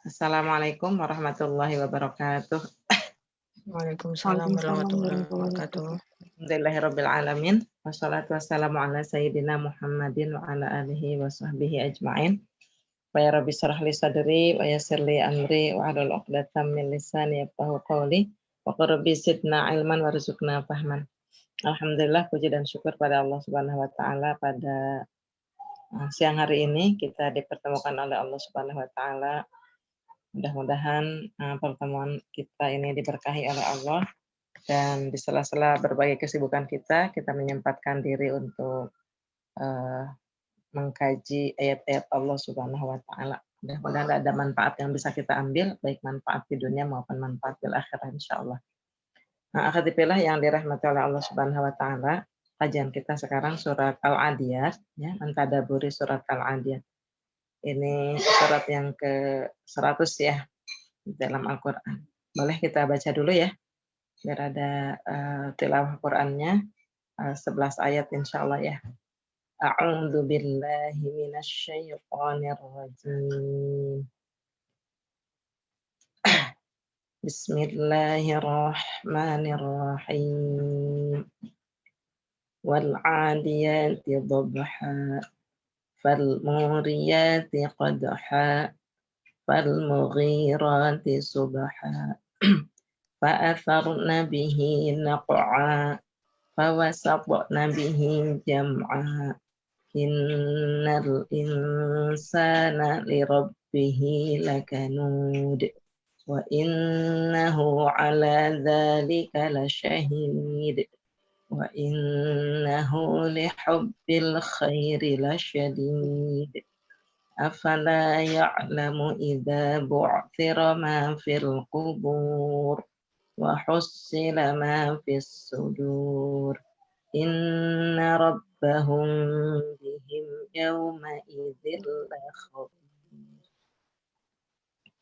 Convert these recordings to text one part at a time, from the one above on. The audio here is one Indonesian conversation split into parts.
Assalamualaikum warahmatullahi wabarakatuh. Waalaikumsalam Waalaikumsalam warahmatullahi warahmatullahi wabarakatuh. wabarakatuh. Alhamdulillahirabbil alamin, wassalatu wassalamu ala sayyidina Muhammadin wa ala alihi wa sahbihi ajmain. Wa ya rabbi shrah li sadri wa yassir li amri wa hlul 'uqdatam min lisani yafqahu qawli. Wa qur rabbi zidna ilman warzuqna fahman. Alhamdulillah, puji dan syukur pada Allah Subhanahu wa taala pada siang hari ini kita dipertemukan oleh Allah Subhanahu wa taala. Mudah-mudahan pertemuan kita ini diberkahi oleh Allah. Dan di sela-sela berbagai kesibukan kita menyempatkan diri untuk mengkaji ayat-ayat Allah Subhanahu wa taala. Mudah-mudahan ada manfaat yang bisa kita ambil, baik manfaat di dunia maupun manfaat di akhirat insyaallah. Nah, akhwatibillah yang dirahmati oleh Allah Subhanahu wa taala, kajian kita sekarang surat Al-Adiyat ya, mentadaburi surat Al-Adiyat. Ini surat yang ke-100 ya di dalam Al-Qur'an. Boleh kita baca dulu ya, biar ada tilawah Qur'annya. 11 ayat insyaallah ya. A'udzu billahi minasy syaithanir rajim. Bismillahirrahmanirrahim. Wal 'adiyati dhabha fal muriyati qadha fal mughirati subha fa atharna bihi naq'a fa wasatna bihi jam'a. Innal insana lirabbihi lakanud wa innahu ala dzalika lasyahid wa innahu lihubbil khairi lasyadid afala ya'lamu idza bu'thira ma fil qubur wa hussila ma fis sudur inna rabbahum bihim yawma idzil lakhabir.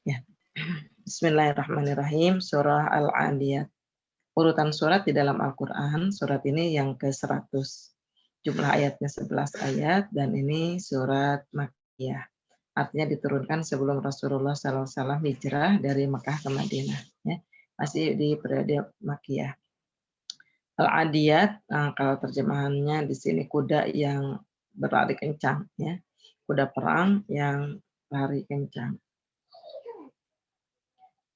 Ya. Bismillahirrahmanirrahim. Surah Al-Adiyat. Urutan surat di dalam Al-Qur'an, surat ini yang ke-100. Jumlah ayatnya 11 ayat dan ini surat Makkiyah. Artinya diturunkan sebelum Rasulullah SAW hijrah dari Mekah ke Madinah ya. Masih di periode Makkiyah. Al-Adiyat, kalau terjemahannya di sini kuda yang berlari kencang ya. Kuda perang yang lari kencang.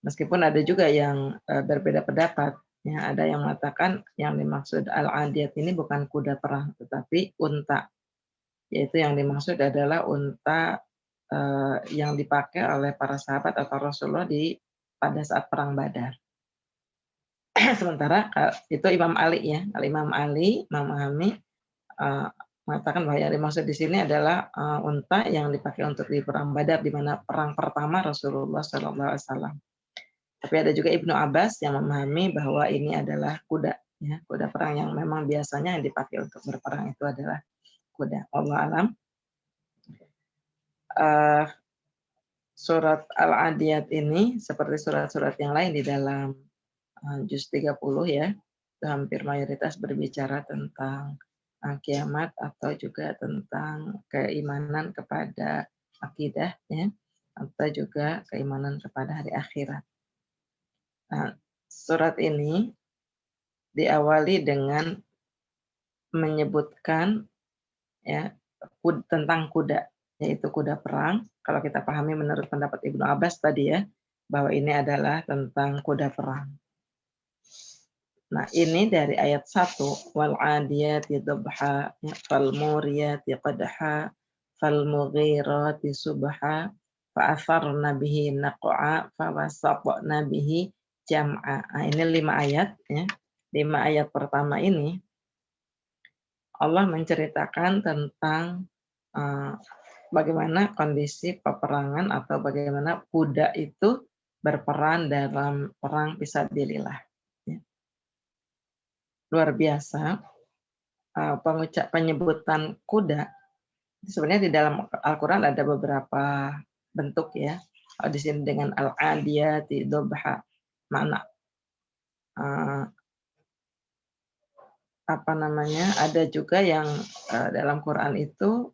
Meskipun ada juga yang berbeda pendapat ya, ada yang mengatakan yang dimaksud Al-Adiyat ini bukan kuda perang tetapi unta. Yaitu yang dimaksud adalah unta yang dipakai oleh para sahabat atau Rasulullah pada saat perang Badar. Sementara itu Imam Ali ya, Imam Ali memahami mengatakan bahwa yang dimaksud di sini adalah unta yang dipakai untuk di perang Badar, di mana perang pertama Rasulullah SAW. Tapi ada juga Ibnu Abbas yang memahami bahwa ini adalah kuda, ya, kuda perang yang memang biasanya yang dipakai untuk berperang itu adalah kuda. Wallahu alam. Surat Al-Adiyat ini seperti surat-surat yang lain di dalam juz 30 ya, hampir mayoritas berbicara tentang kiamat atau juga tentang keimanan kepada akidah ya, atau juga keimanan kepada hari akhirat. Nah, surat ini diawali dengan menyebutkan ya tentang kuda, yaitu kuda perang. Kalau kita pahami menurut pendapat Ibnu Abbas tadi ya, bahwa ini adalah tentang kuda perang. Nah, ini dari ayat 1, wal 'adiyati dhabha, fal muriyati qadha, fal mughirati subha, fa atharna bihi naq'a, fa wasatna bihi jam'a. Nah, ini 5 ayat ya. 5 ayat pertama ini Allah menceritakan tentang bagaimana kondisi peperangan atau bagaimana kuda itu berperan dalam perang fisabilillah. Ya. Luar biasa, penyebutan kuda sebenarnya di dalam Al-Quran ada beberapa bentuk ya. Di sini dengan al-adiyati dhabha, makna ada juga yang dalam Quran itu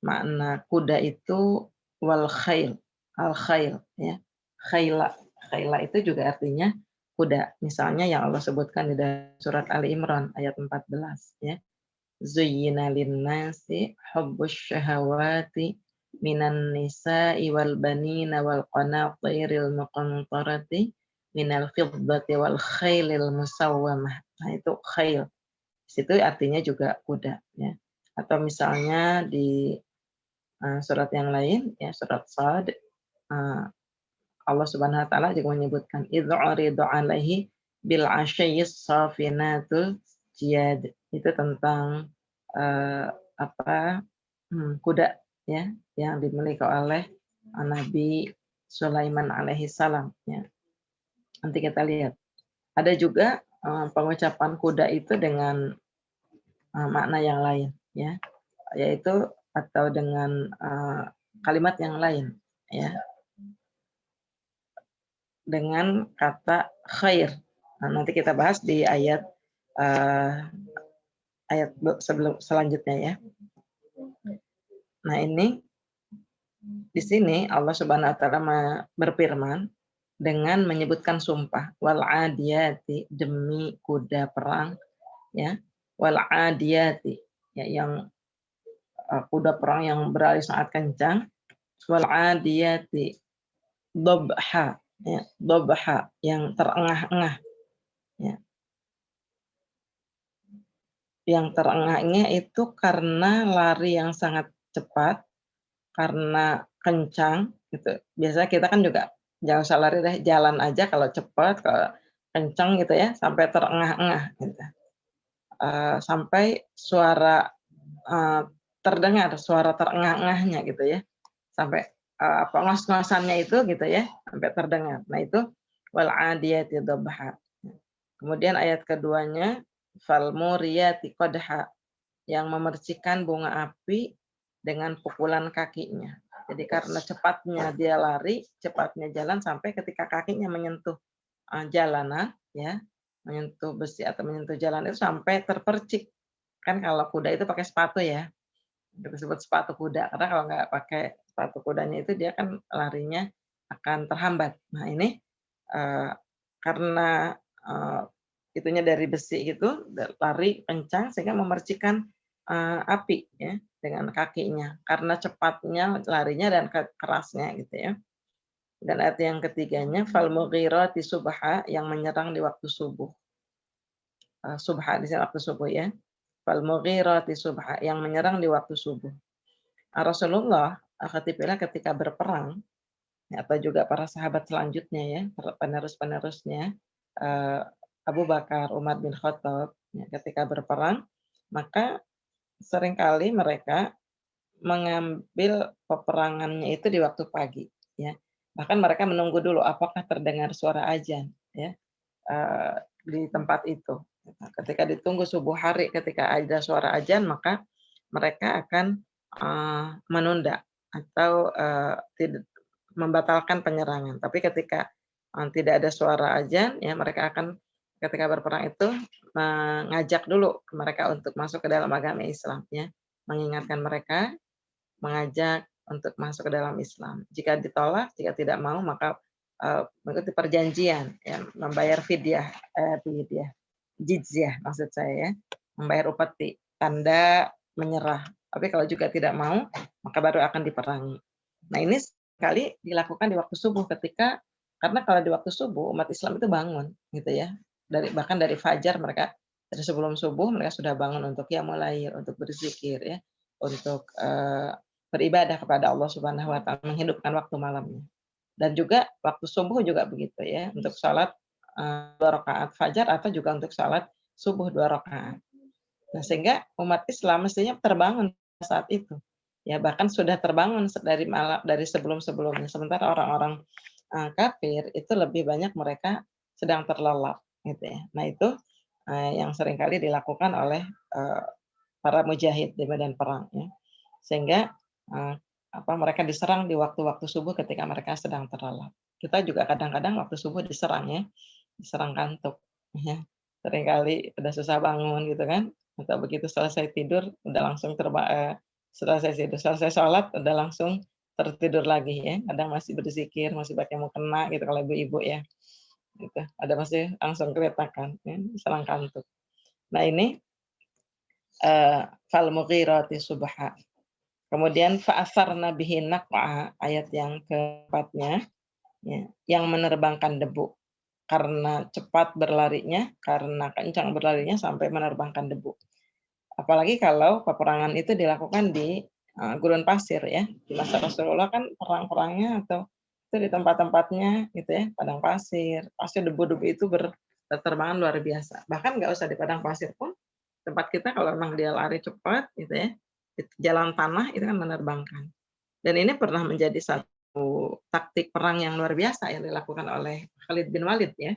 makna kuda itu wal khail al-khail ya. Khaila itu juga artinya kuda. Misalnya yang Allah sebutkan di dalam surat Ali Imran ayat 14 ya. Zuyyina lin-nasi hubbus syahawati minan nisa'i wal banina wal qanatiril muqantarati minal fiddati wal khailil musawwamah. Nah, itu khail. Di situ artinya juga kuda ya. Atau misalnya di surat yang lain ya, surat Shad, Allah Subhanahu wa taala juga menyebutkan idz'uridu 'alaihi bil 'asyiyyis safinatul jiyad. Itu tentang kuda ya yang dimiliki oleh Nabi Sulaiman alaihi salam ya. Nanti kita lihat. Ada juga pengucapan kuda itu dengan makna yang lain ya, yaitu atau dengan kalimat yang lain ya, dengan kata khair. Nah, nanti kita bahas di ayat sebelum selanjutnya ya. Nah, ini di sini Allah Subhanahu wa taala berfirman dengan menyebutkan sumpah, wal adiyati, demi kuda perang ya, wal adiyati ya, yang kuda perang yang berlari sangat kencang, wal adiyati dobha ya, dobha yang terengah-engah ya. Yang terengah-engah itu karena lari yang sangat cepat, karena kencang gitu. Biasanya kita kan juga jangan usah lari deh, jalan aja kalau cepat, kalau kencang gitu ya, sampai terengah-engah gitu. Sampai suara terdengar suara terengah-engahnya gitu ya. Sampai ngos-ngosannya itu gitu ya, sampai terdengar. Nah, itu wal adiyati dhabha. Kemudian ayat keduanya fal muriyati qadha, yang memercikan bunga api dengan pukulan kakinya. Jadi karena cepatnya dia lari, cepatnya jalan sampai ketika kakinya menyentuh jalanan ya, menyentuh besi atau menyentuh jalan itu sampai terpercik. Kan kalau kuda itu pakai sepatu ya, disebut sepatu kuda, karena kalau nggak pakai sepatu kudanya itu dia kan larinya akan terhambat. Nah, ini karena itunya dari besi itu lari kencang sehingga memercikan api ya dengan kakinya karena cepatnya larinya dan kerasnya gitu ya. Dan ayat yang ketiganya fal mughirati subha, yang menyerang di waktu subuh. Subha di sini waktu subuh ya. Fal mughirati subha, yang menyerang di waktu subuh. Rasulullah ketika berperang ya, atau juga para sahabat selanjutnya ya, penerus-penerusnya Abu Bakar, Umar bin Khattab ya, ketika berperang maka seringkali mereka mengambil peperangannya itu di waktu pagi ya. Bahkan mereka menunggu dulu apakah terdengar suara azan ya di tempat itu. Ketika ditunggu subuh hari, ketika ada suara azan maka mereka akan menunda atau tidak membatalkan penyerangan. Tapi ketika tidak ada suara azan ya, mereka akan ketika berperang itu mengajak dulu mereka untuk masuk ke dalam agama Islam ya, mengingatkan mereka, mengajak untuk masuk ke dalam Islam. Jika ditolak, jika tidak mau maka mengikuti perjanjian ya, membayar fidyah, jizyah maksud saya ya, membayar upeti, tanda menyerah. Tapi kalau juga tidak mau, maka baru akan diperangi. Nah, ini sekali dilakukan di waktu subuh karena kalau di waktu subuh umat Islam itu bangun gitu ya. Bahkan dari fajar mereka, dari sebelum subuh mereka sudah bangun untuk qiyamul lail, untuk berzikir ya, untuk beribadah kepada Allah Subhanahu wa taala, menghidupkan waktu malamnya. Dan juga waktu subuh juga begitu ya, untuk salat 2 rakaat fajar atau juga untuk salat subuh 2 rakaat. Nah, sehingga umat Islam mestinya terbangun saat itu. Ya, bahkan sudah terbangun dari sebelum-sebelumnya. Sementara orang-orang kafir itu lebih banyak mereka sedang terlelap gitu ya. Nah, itu yang seringkali dilakukan oleh para mujahid di medan perang ya. Sehingga mereka diserang di waktu-waktu subuh ketika mereka sedang terlelap. Kita juga kadang-kadang waktu subuh diserang ya, diserang kantuk ya. Seringkali udah susah bangun gitu kan, atau begitu selesai tidur udah langsung selesai sholat udah langsung tertidur lagi ya. Kadang masih berzikir, masih pakai mukena gitu kalau ibu-ibu ya. Gitu. Ada masih langsung keletakan ya, serang kantuk. Nah ini fal mughirati subha. Kemudian fa'asarna bihi naq'a, ayat yang keempatnya ya, yang menerbangkan debu. Karena cepat berlarinya, karena kencang berlarinya sampai menerbangkan debu. Apalagi kalau peperangan itu dilakukan di gurun pasir ya. Di masa Rasulullah kan perang-perangnya atau itu di tempat-tempatnya gitu ya, padang pasir. Pasti debu-debu itu berterbangan luar biasa. Bahkan nggak usah di padang pasir pun, tempat kita kalau memang dia lari cepat gitu ya, jalan tanah itu kan menerbangkan. Dan ini pernah menjadi satu taktik perang yang luar biasa yang dilakukan oleh Khalid bin Walid ya.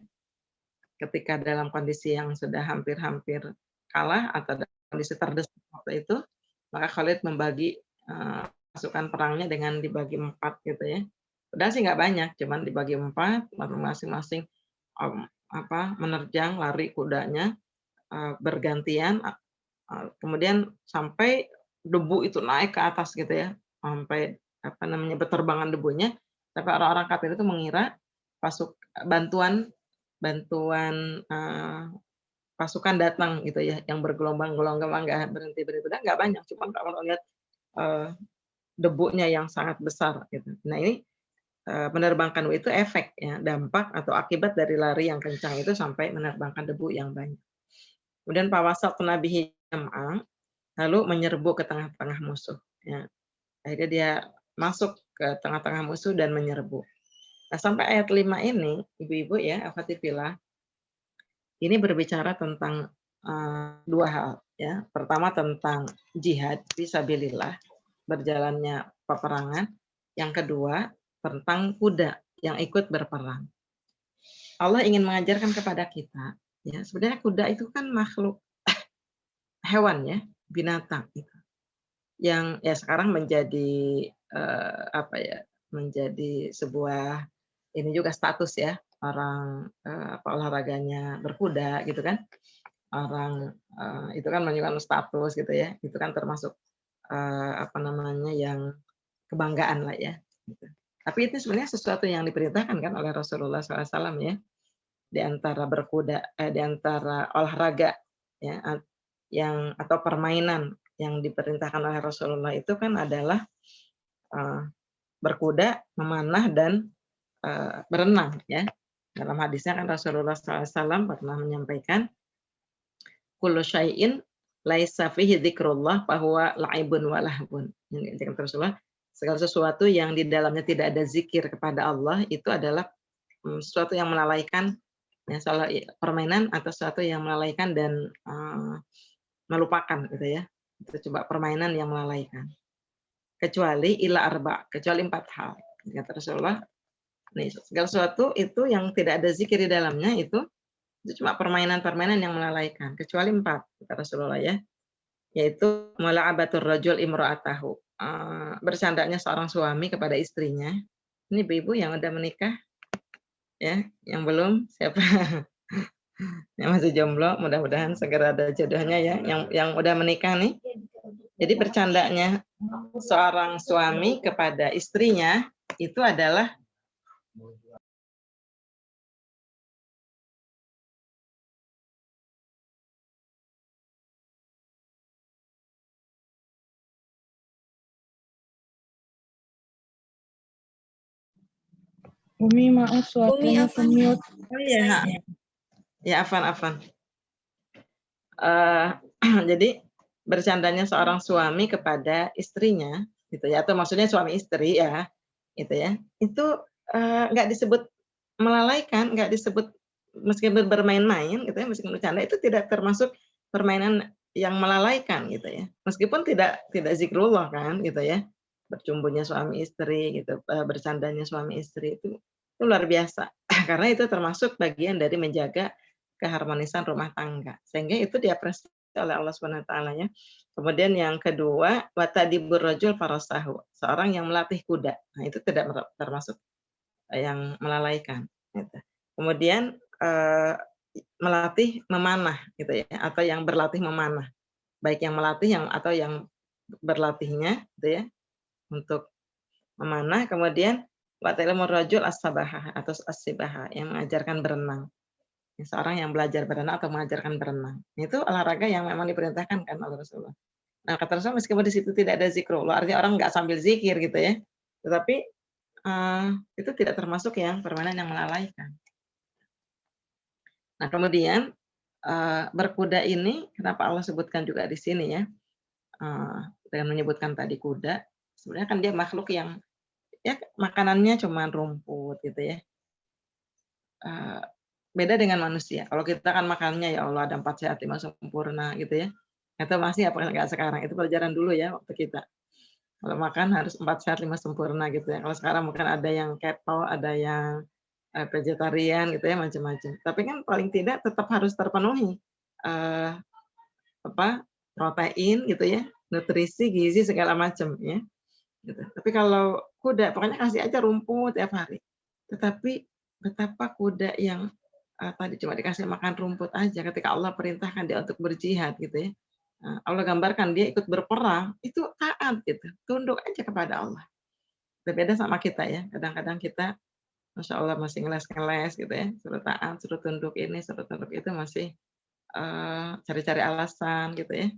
Ketika dalam kondisi yang sudah hampir-hampir kalah atau dalam kondisi terdesak waktu itu, maka Khalid membagi pasukan perangnya dengan dibagi 4 gitu ya. Padahal sih nggak banyak, cuman dibagi 4, lalu masing-masing menerjang lari kudanya bergantian, kemudian sampai debu itu naik ke atas gitu ya, sampai berterbangan debunya, tapi orang-orang kafir itu mengira bantuan bantuan pasukan datang gitu ya, yang bergelombang-gelombang nggak berhenti-berhenti, nggak banyak, cuma kalau lihat debunya yang sangat besar gitu. Nah ini menerbangkan debu itu efek ya, dampak atau akibat dari lari yang kencang itu sampai menerbangkan debu yang banyak. Kemudian fawasatna bihi jam'a, lalu menyerbu ke tengah-tengah musuh ya. Akhirnya dia masuk ke tengah-tengah musuh dan menyerbu. Nah, sampai ayat 5 ini, ibu-ibu ya, akhwatibillah, ini berbicara tentang dua hal ya. Pertama tentang jihad fisabilillah, berjalannya peperangan. Yang kedua tentang kuda yang ikut berperang. Allah ingin mengajarkan kepada kita ya, sebenarnya kuda itu kan makhluk hewan ya, binatang gitu. Yang ya sekarang menjadi menjadi sebuah ini juga status ya, orang olahraganya berkuda gitu kan. Orang itu kan menunjukkan status gitu ya. Itu kan termasuk yang kebanggaan lah ya. Gitu. Tapi itu sebenarnya sesuatu yang diperintahkan kan oleh Rasulullah SAW ya, di antara di antara olahraga ya, atau permainan yang diperintahkan oleh Rasulullah itu kan adalah berkuda, memanah dan berenang ya. Dalam hadisnya kan Rasulullah SAW pernah menyampaikan, kullu syai'in laisa fihi dzikrullah fahuwa la'ibun wa lahbun. Ini Rasulullah, segala sesuatu yang di dalamnya tidak ada zikir kepada Allah itu adalah sesuatu yang melalaikan ya, permainan atau sesuatu yang melalaikan dan melupakan gitu ya. Itu coba permainan yang melalaikan. Kecuali kecuali 4 hal. Kata Rasulullah, nih segala sesuatu itu yang tidak ada zikir di dalamnya itu cuma permainan-permainan yang melalaikan, kecuali 4 kata Rasulullah ya. Yaitu mula'abatur rajul imra'atahu. Bercandanya seorang suami kepada istrinya. Ini ibu-ibu yang udah menikah ya, yang belum siapa? Yang masih jomblo, mudah-mudahan segera ada jodohnya ya. Yang udah menikah nih. Jadi bercandanya seorang suami kepada istrinya itu adalah Umi maaf suaranya mute. oh iya, ya afan. Jadi bercandanya seorang suami kepada istrinya gitu ya, atau maksudnya suami istri ya gitu ya, itu nggak disebut melalaikan, nggak disebut, meskipun bermain-main gitu ya, meskipun bercanda itu tidak termasuk permainan yang melalaikan gitu ya, meskipun tidak zikrullah kan gitu ya, bercumbunya suami istri gitu, bercandanya suami istri itu luar biasa karena itu termasuk bagian dari menjaga keharmonisan rumah tangga, sehingga itu diapresiasi oleh Allah Subhanahu wa taala ya. Kemudian yang kedua, watadibur rajul farasahu, seorang yang melatih kuda. Nah, itu tidak termasuk yang melalaikan gitu. Kemudian melatih memanah gitu ya, atau yang berlatih memanah. Baik yang melatih atau yang berlatihnya gitu ya, untuk memanah, kemudian wa ta'lamur rajul as-sabahah atau as-sibahah yang mengajarkan berenang. Seorang yang belajar berenang atau mengajarkan berenang. Itu olahraga yang memang diperintahkan kan oleh Rasulullah. Nah, kata Rasulullah meskipun di situ tidak ada zikrullah, artinya orang nggak sambil zikir gitu ya. Tetapi itu tidak termasuk yang permainan yang melalaikan. Nah, kemudian berkuda ini kenapa Allah sebutkan juga di sini ya, dengan menyebutkan tadi kuda, sebenarnya kan dia makhluk yang ya makanannya cuma rumput gitu ya. Beda dengan manusia. Kalau kita kan makannya ya Allah ada 4 sehat 5 sempurna gitu ya. Atau masih apa enggak sekarang, itu pelajaran dulu ya waktu kita. Kalau makan harus 4 sehat 5 sempurna gitu ya. Kalau sekarang mungkin ada yang keto, ada yang vegetarian gitu ya, macam-macam. Tapi kan paling tidak tetap harus terpenuhi eee, protein gitu ya, nutrisi, gizi segala macam ya, gitu. Tapi kalau kuda pokoknya kasih aja rumput tiap hari. Tetapi betapa kuda yang tadi cuma dikasih makan rumput aja ketika Allah perintahkan dia untuk berjihad gitu ya. Allah gambarkan dia ikut berperang, itu taat gitu, tunduk aja kepada Allah. Berbeda sama kita ya, kadang-kadang kita Masya Allah masih ngeles-ngeles gitu ya, suruh taat, suruh tunduk ini, suruh tunduk itu masih cari-cari alasan gitu ya.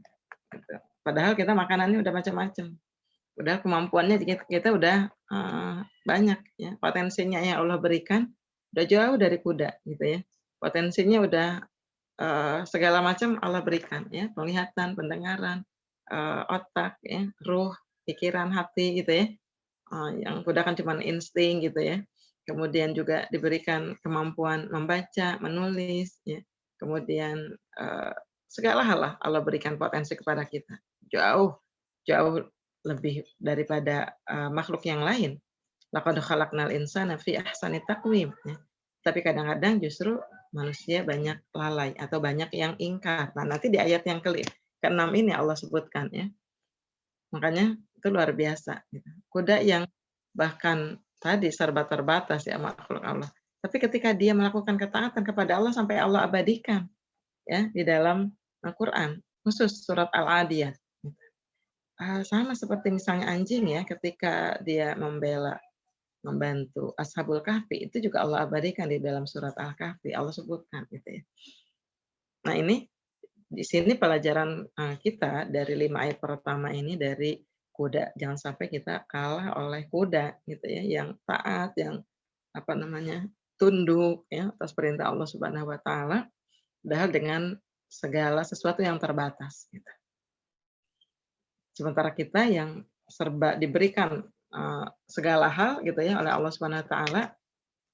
Gitu. Padahal kita makanannya udah macam-macam. Udah kemampuannya kita udah banyak ya, potensinya yang Allah berikan udah jauh dari kuda gitu ya. Potensinya udah segala macam Allah berikan ya, penglihatan, pendengaran, otak ya, ruh, pikiran, hati gitu ya. Yang kuda kan cuma insting gitu ya. Kemudian juga diberikan kemampuan membaca, menulis ya. Kemudian segala hal lah Allah berikan potensi kepada kita. Jauh jauh lebih daripada makhluk yang lain. Laqad khalaqnal insana fi ahsani taqwim ya. Tapi kadang-kadang justru manusia banyak lalai atau banyak yang ingkar. Nah, nanti di ayat yang ke-6 ini Allah sebutkan ya. Makanya itu luar biasa gitu. Kuda yang bahkan tadi serba terbatas ya makhluk Allah. Tapi ketika dia melakukan ketaatan kepada Allah sampai Allah abadikan ya di dalam Al-Qur'an, khusus surat Al-Adiyat. Sama seperti misalnya anjing ya ketika dia membantu Ashabul Kahfi itu juga Allah abadikan di dalam surat Al-Kahfi, Allah sebutkan gitu ya. Nah ini di sini pelajaran kita dari 5 ayat pertama ini dari kuda, jangan sampai kita kalah oleh kuda gitu ya, yang taat, yang apa namanya, tunduk ya atas perintah Allah Subhanahu wa taala, padahal dengan segala sesuatu yang terbatas gitu. Sementara kita yang serba diberikan segala hal gitu ya oleh Allah Subhanahu wa taala,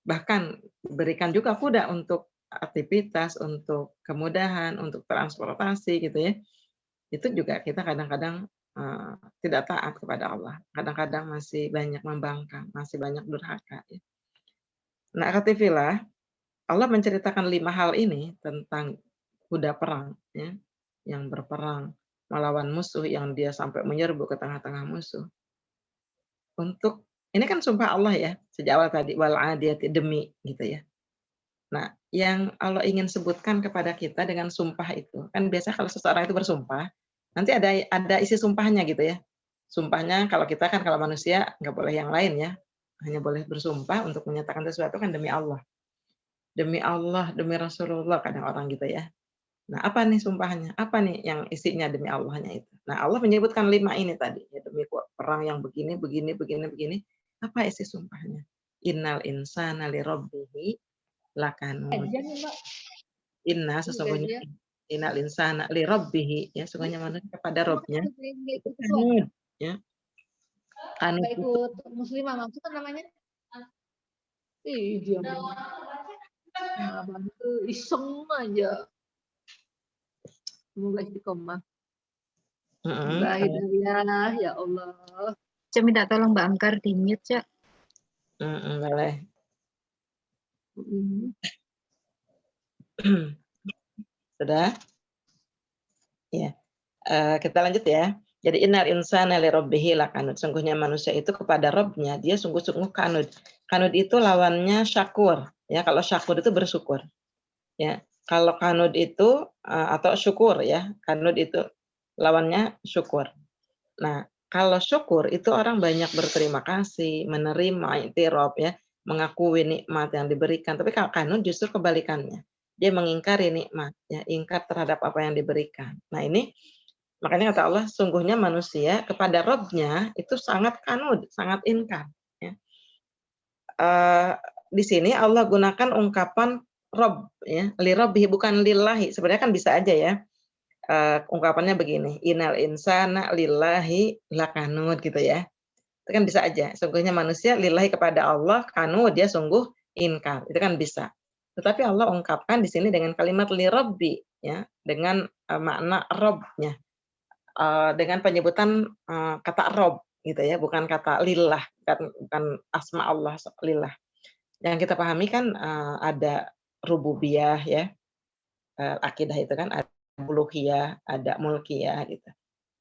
bahkan diberikan juga kuda untuk aktivitas, untuk kemudahan, untuk transportasi gitu ya. Itu juga kita kadang-kadang tidak taat kepada Allah. Kadang-kadang masih banyak membangkang, masih banyak durhaka ya. Nah, akativillah, Allah menceritakan 5 hal ini tentang kuda perang ya, yang berperang melawan musuh yang dia sampai menyerbu ke tengah-tengah musuh. Untuk ini kan sumpah Allah ya, sejak awal tadi wal adiyati demi gitu ya. Nah, yang Allah ingin sebutkan kepada kita dengan sumpah itu, kan biasa kalau seseorang itu bersumpah, nanti ada isi sumpahnya gitu ya. Sumpahnya kalau kita kan kalau manusia nggak boleh yang lain ya, hanya boleh bersumpah untuk menyatakan sesuatu kan demi Allah. Demi Allah, demi Rasulullah kadang orang gitu ya. Nah, apa nih sumpahnya? Apa nih yang isinya demi Allahnya itu? Nah, Allah menyebutkan 5 ini tadi, ya demi perang yang begini, begini, begini, begini. Apa isi sumpahnya? Innal insana li rabbihi lakanud. Aja nih, Mbak. Inna sesungguhnya innal insana li rabbihi ya sesungguhnya manusia kepada Rabb-nya itu kanud ya. Kanud itu ikut muslimah maksudnya namanya? Ih, dia bantu iseng aja. Semoga istiqomah. Semoga hidayah ya Allah. Saya minta tolong Mbak Angkar di mute, Cak. Boleh. Sudah? Ya. Kita lanjut ya. Jadi innal insana li rabbihi lakanud. Sungguhnya manusia itu kepada Rabb-nya dia sungguh-sungguh kanud. Kanud itu lawannya syakur. Ya, kalau syakur itu bersyukur. Ya. Kalau kanud itu atau syukur ya. Kanud itu lawannya syukur. Nah, Kalau syukur itu orang banyak berterima kasih, menerima i'tiraf ya, mengakui nikmat yang diberikan. Tapi kalau kanun justru kebalikannya. Dia mengingkari nikmat, ya, ingkar terhadap apa yang diberikan. Nah ini makanya kata Allah, sungguhnya manusia kepada Rabb-nya itu sangat kanud, sangat ingkar. Ya. Eh, di sini Allah gunakan ungkapan Rabb, ya, li Rabbihi bukan lillahi. Sebenarnya kan bisa aja ya. Ungkapannya begini, innal insana lillahi lakanud gitu ya. Itu kan bisa aja. Sungguhnya manusia lillahi kepada Allah, kanu dia sungguh ingkar. Itu kan bisa. Tetapi Allah ungkapkan di sini dengan kalimat li rabbi ya, dengan makna Rabb-nya. Dengan penyebutan kata Rabb gitu ya, bukan kata lillah, bukan asma Allah lillah. Yang kita pahami kan ada rububiyah ya, akidah itu kan ada uluhiyah, ada mulkiyah gitu.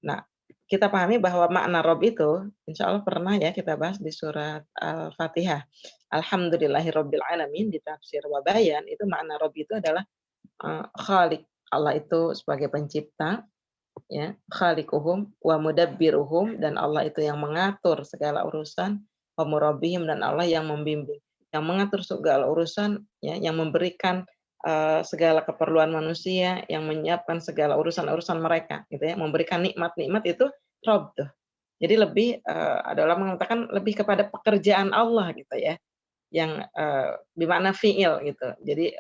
Nah, kita pahami bahwa makna Rabb itu insya Allah pernah ya kita bahas di surat Al-Fatihah. Alhamdulillahirabbil alamin di tafsir Wabayan itu makna Rabb itu adalah Khaliq. Allah itu sebagai pencipta ya, khaliquhum wa mudabbiruhum dan Allah itu yang mengatur segala urusan, wa murabbihim dan Allah yang membimbing, yang mengatur segala urusan ya, yang memberikan segala keperluan manusia, yang menyiapkan segala urusan-urusan mereka gitu ya, memberikan nikmat-nikmat itu Rabb tuh. Jadi lebih adalah mengatakan lebih kepada pekerjaan Allah gitu ya, yang bermakna fi'il gitu. Jadi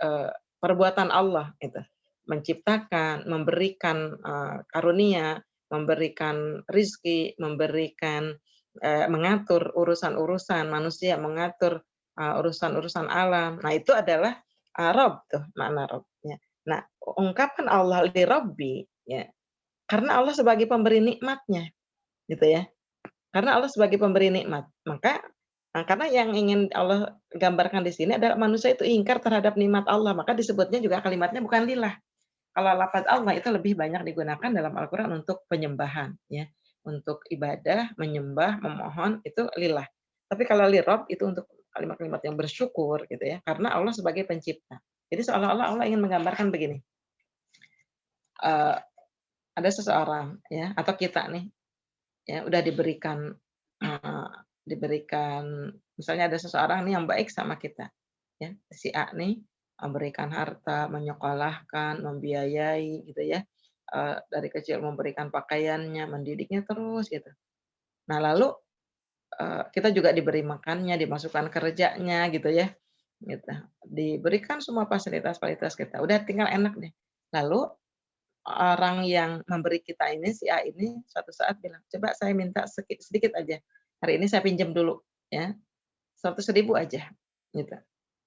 perbuatan Allah gitu. Menciptakan, memberikan karunia, memberikan rizki, memberikan mengatur urusan-urusan manusia, mengatur urusan-urusan alam. Nah, itu adalah Rabb tuh makna Rabb ya. Nah, ungkapan Allah li Rabbi ya, karena Allah sebagai pemberi nikmatnya gitu ya. Karena Allah sebagai pemberi nikmat. Maka karena yang ingin Allah gambarkan di sini adalah manusia itu ingkar terhadap nikmat Allah, maka disebutnya juga kalimatnya bukan lillah. Kalau lafaz Allah itu lebih banyak digunakan dalam Al-Qur'an untuk penyembahan ya, untuk ibadah, menyembah, memohon itu lillah. Tapi kalau li Rabb itu untuk kalimat-kalimat yang bersyukur gitu ya, karena Allah sebagai pencipta. Jadi seolah-olah Allah ingin menggambarkan begini, eee, ada seseorang ya, atau kita nih ya udah diberikan misalnya ada seseorang nih yang baik sama kita, ya, si A nih memberikan harta, menyekolahkan, membiayai gitu ya, dari kecil memberikan pakaiannya, mendidiknya terus gitu. Nah lalu, kita juga diberi makannya, dimasukkan kerjanya gitu ya, gitu. Diberikan semua fasilitas-fasilitas kita, udah tinggal enak deh. Lalu orang yang memberi kita ini, si A ini suatu saat bilang, "Coba saya minta sedikit aja, hari ini saya pinjam dulu ya, 100.000 aja," gitu.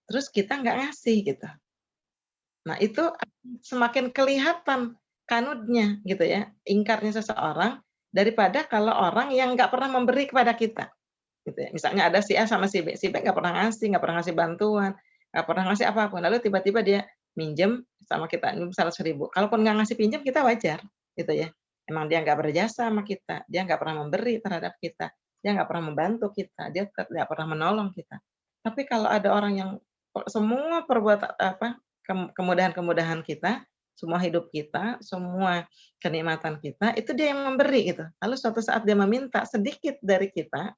Terus kita nggak ngasih gitu. Nah itu semakin kelihatan kanutnya gitu ya, ingkarnya seseorang daripada kalau orang yang nggak pernah memberi kepada kita, gitu ya. Misalnya ada si A sama si B nggak pernah ngasih, nggak pernah ngasih bantuan, nggak pernah ngasih apapun, lalu tiba-tiba dia minjem sama kita, ini 100.000. Kalaupun nggak ngasih pinjam kita wajar, gitu ya. Emang dia nggak berjasa sama kita, dia nggak pernah memberi terhadap kita, dia nggak pernah membantu kita, dia nggak pernah menolong kita. Tapi kalau ada orang yang semua perbuatan apa, kemudahan-kemudahan kita, semua hidup kita, semua kenikmatan kita, itu dia yang memberi gitu. Lalu suatu saat dia meminta sedikit dari kita,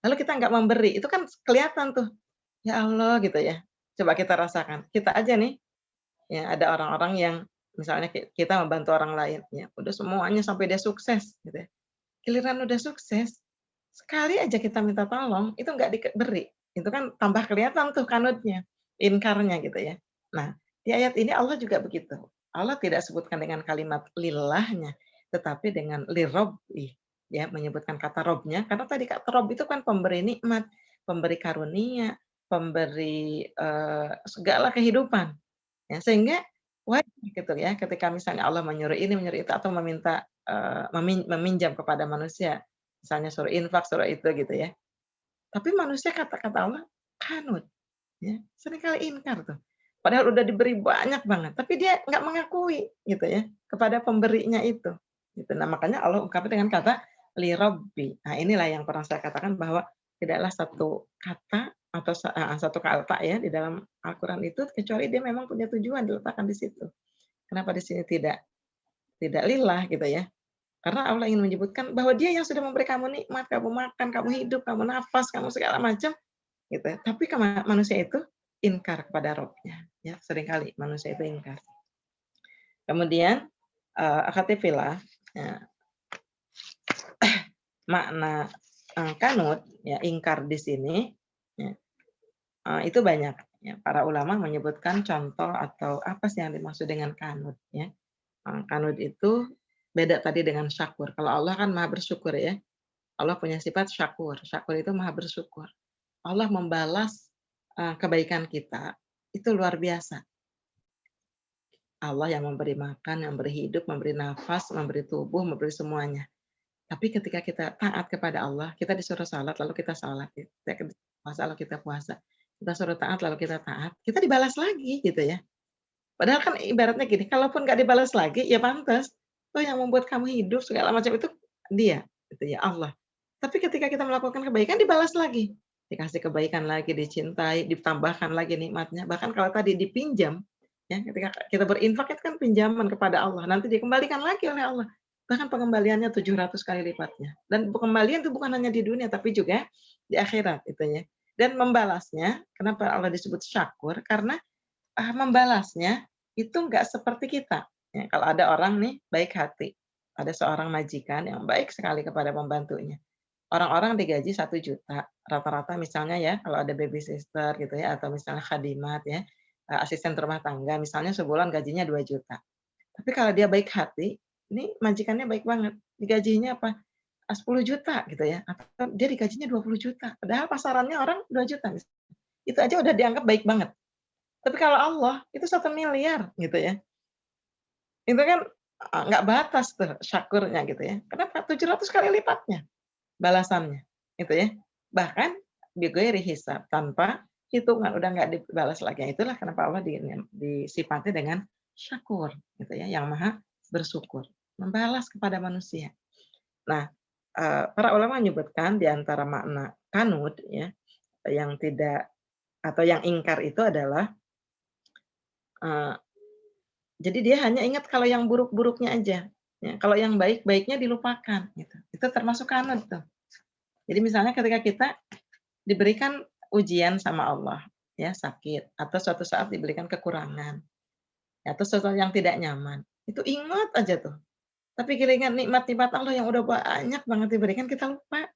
lalu kita nggak memberi, itu kan kelihatan tuh, ya Allah gitu ya. Coba kita rasakan, kita aja nih, ya ada orang-orang yang misalnya kita membantu orang lain, ya udah semuanya sampai dia sukses gitu ya. Giliran udah sukses, sekali aja kita minta tolong, itu nggak diberi. Itu kan tambah kelihatan tuh kanutnya, inkarnya gitu ya. Nah, di ayat ini Allah juga begitu. Allah tidak sebutkan dengan kalimat lillahnya, tetapi dengan lirobbi, ya menyebutkan kata robnya, karena tadi kata rob itu kan pemberi nikmat, pemberi karunia, pemberi segala kehidupan. Ya, sehingga wajar gitu ya, ketika misalnya Allah menyuruh ini, menyuruh itu, atau meminta meminjam kepada manusia, misalnya suruh infak, suruh itu gitu ya. Tapi manusia kata-kata Allah kanut, ya, seringkali ingkar tuh. Padahal udah diberi banyak banget, tapi dia nggak mengakui gitu ya, kepada pemberinya itu, gitu. Nah, makanya Allah ungkapkan dengan kata li rabbi. Nah, inilah yang pernah saya katakan bahwa tidaklah satu kata atau satu kata ya di dalam Al-Qur'an itu kecuali dia memang punya tujuan diletakkan di situ. Kenapa di sini tidak lillah gitu ya. Karena Allah ingin menyebutkan bahwa Dia yang sudah memberi kamu nikmat, kamu makan, kamu hidup, kamu nafas, kamu segala macam, gitu ya. Tapi manusia itu ingkar kepada Rabb-nya, ya. Seringkali manusia itu ingkar. Kemudian akhwati fillah, ya, makna kanut, ya, ingkar di sini, ya, itu banyak. Ya, para ulama menyebutkan contoh atau apa sih yang dimaksud dengan kanut, ya. Kanut itu beda tadi dengan syakur. Kalau Allah kan maha bersyukur, ya. Allah punya sifat syakur. Syakur itu maha bersyukur. Allah membalas kebaikan kita itu luar biasa. Allah yang memberi makan, yang memberi hidup, memberi nafas, memberi tubuh, memberi semuanya. Tapi ketika kita taat kepada Allah, kita disuruh salat lalu kita salat, kita puasa lalu kita puasa, kita suruh taat lalu kita taat, kita dibalas lagi gitu ya. Padahal kan ibaratnya gini, kalaupun nggak dibalas lagi, ya pantas. Toh yang membuat kamu hidup segala macam itu Dia, gitu ya, Allah. Tapi ketika kita melakukan kebaikan dibalas lagi, dikasih kebaikan lagi, dicintai, ditambahkan lagi nikmatnya. Bahkan kalau tadi dipinjam, ya, ketika kita berinfak itu kan pinjaman kepada Allah, nanti dikembalikan lagi oleh Allah. Bahkan pengembaliannya 700 kali lipatnya. Dan pengembalian itu bukan hanya di dunia, tapi juga di akhirat itu ya. Dan membalasnya, kenapa Allah disebut syakur? Karena membalasnya itu nggak seperti kita. Ya, kalau ada orang nih baik hati, ada seorang majikan yang baik sekali kepada pembantunya. Orang-orang digaji 1 juta, rata-rata misalnya ya, kalau ada baby sister gitu ya, atau misalnya khadimat ya, asisten rumah tangga, misalnya sebulan gajinya 2 juta. Tapi kalau dia baik hati, ini majikannya baik banget, digajinya apa? 10 juta gitu ya, atau dia digajinya 20 juta, padahal pasarannya orang 2 juta misalnya. Itu aja udah dianggap baik banget. Tapi kalau Allah itu 1 miliar gitu ya. Itu kan nggak batas tuh syakurnya gitu ya. Kenapa? 700 kali lipatnya balasannya, gitu ya. Bahkan bighairi hisab, tanpa hitungan, udah nggak dibalas lagi. Itulah kenapa Allah disifati dengan syakur, gitu ya, yang maha bersyukur, membalas kepada manusia. Nah, para ulama menyebutkan di antara makna kanut ya, yang tidak atau yang ingkar itu adalah eee, jadi dia hanya ingat kalau yang buruk-buruknya aja, ya. Kalau yang baik-baiknya dilupakan, gitu. Itu termasuk kanut tuh. Jadi misalnya ketika kita diberikan ujian sama Allah, ya sakit, atau suatu saat diberikan kekurangan, atau sesuatu yang tidak nyaman, itu ingat aja tuh. Tapi giliran nikmat-nikmat Allah yang udah banyak banget diberikan kita lupa,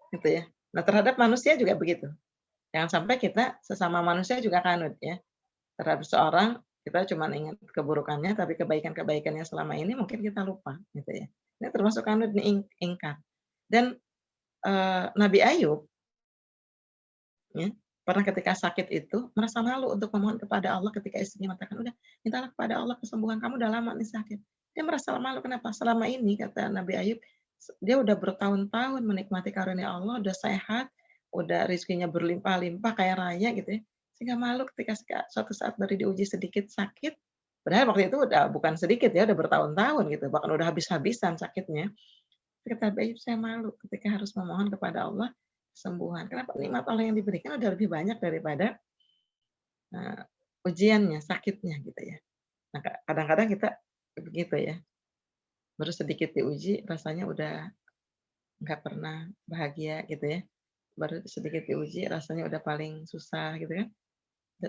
gitu ya. Nah terhadap manusia juga begitu. Jangan sampai kita sesama manusia juga kanut ya. Terhadap seorang kita cuma ingat keburukannya, tapi kebaikan-kebaikannya selama ini mungkin kita lupa, gitu ya. Ini termasuk kanut nih ingkar. Dan Nabi Ayub ya, pernah ketika sakit itu merasa malu untuk memohon kepada Allah ketika istrinya mengatakan, "Udah, mintalah kepada Allah kesembuhan, kamu udah lama nih sakit." Dia merasa malu, kenapa? Selama ini kata Nabi Ayub, dia udah bertahun-tahun menikmati karunia Allah, udah sehat, udah rezekinya berlimpah-limpah, kaya raya gitu ya. Sehingga malu ketika suatu saat baru diuji sedikit sakit, padahal waktu itu udah bukan sedikit ya, udah bertahun-tahun gitu, bahkan udah habis-habisan sakitnya. Kata Nabi Ayub, "Saya malu ketika harus memohon kepada Allah kesembuhan." Kenapa? Nikmat Allah yang diberikan udah lebih banyak daripada, eee, ujiannya, sakitnya gitu ya. Nah, kadang-kadang kita begitu ya, baru sedikit diuji rasanya udah nggak pernah bahagia gitu ya, baru sedikit diuji rasanya udah paling susah gitu kan,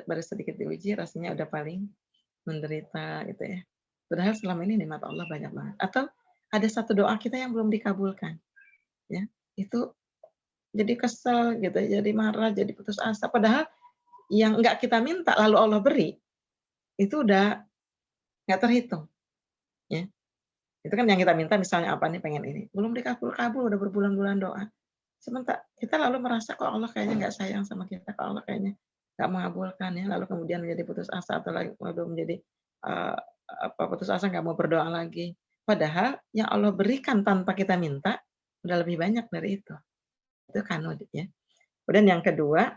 baru sedikit diuji rasanya udah paling menderita gitu ya. Padahal selama ini nikmat Allah banyak banget. Atau ada satu doa kita yang belum dikabulkan ya, itu jadi kesel gitu, jadi marah, jadi putus asa, padahal yang nggak kita minta lalu Allah beri, itu udah nggak terhitung, ya. Itu kan yang kita minta misalnya apa nih, pengen ini, belum dikabul-kabul udah berbulan-bulan doa. Kita lalu merasa kok Allah kayaknya nggak sayang sama kita, kok Allah kayaknya nggak mengabulkan ya, lalu kemudian menjadi putus asa atau lalu menjadi, putus asa nggak mau berdoa lagi. Padahal yang Allah berikan tanpa kita minta, udah lebih banyak dari itu. Itu kanut ya. Kemudian yang kedua,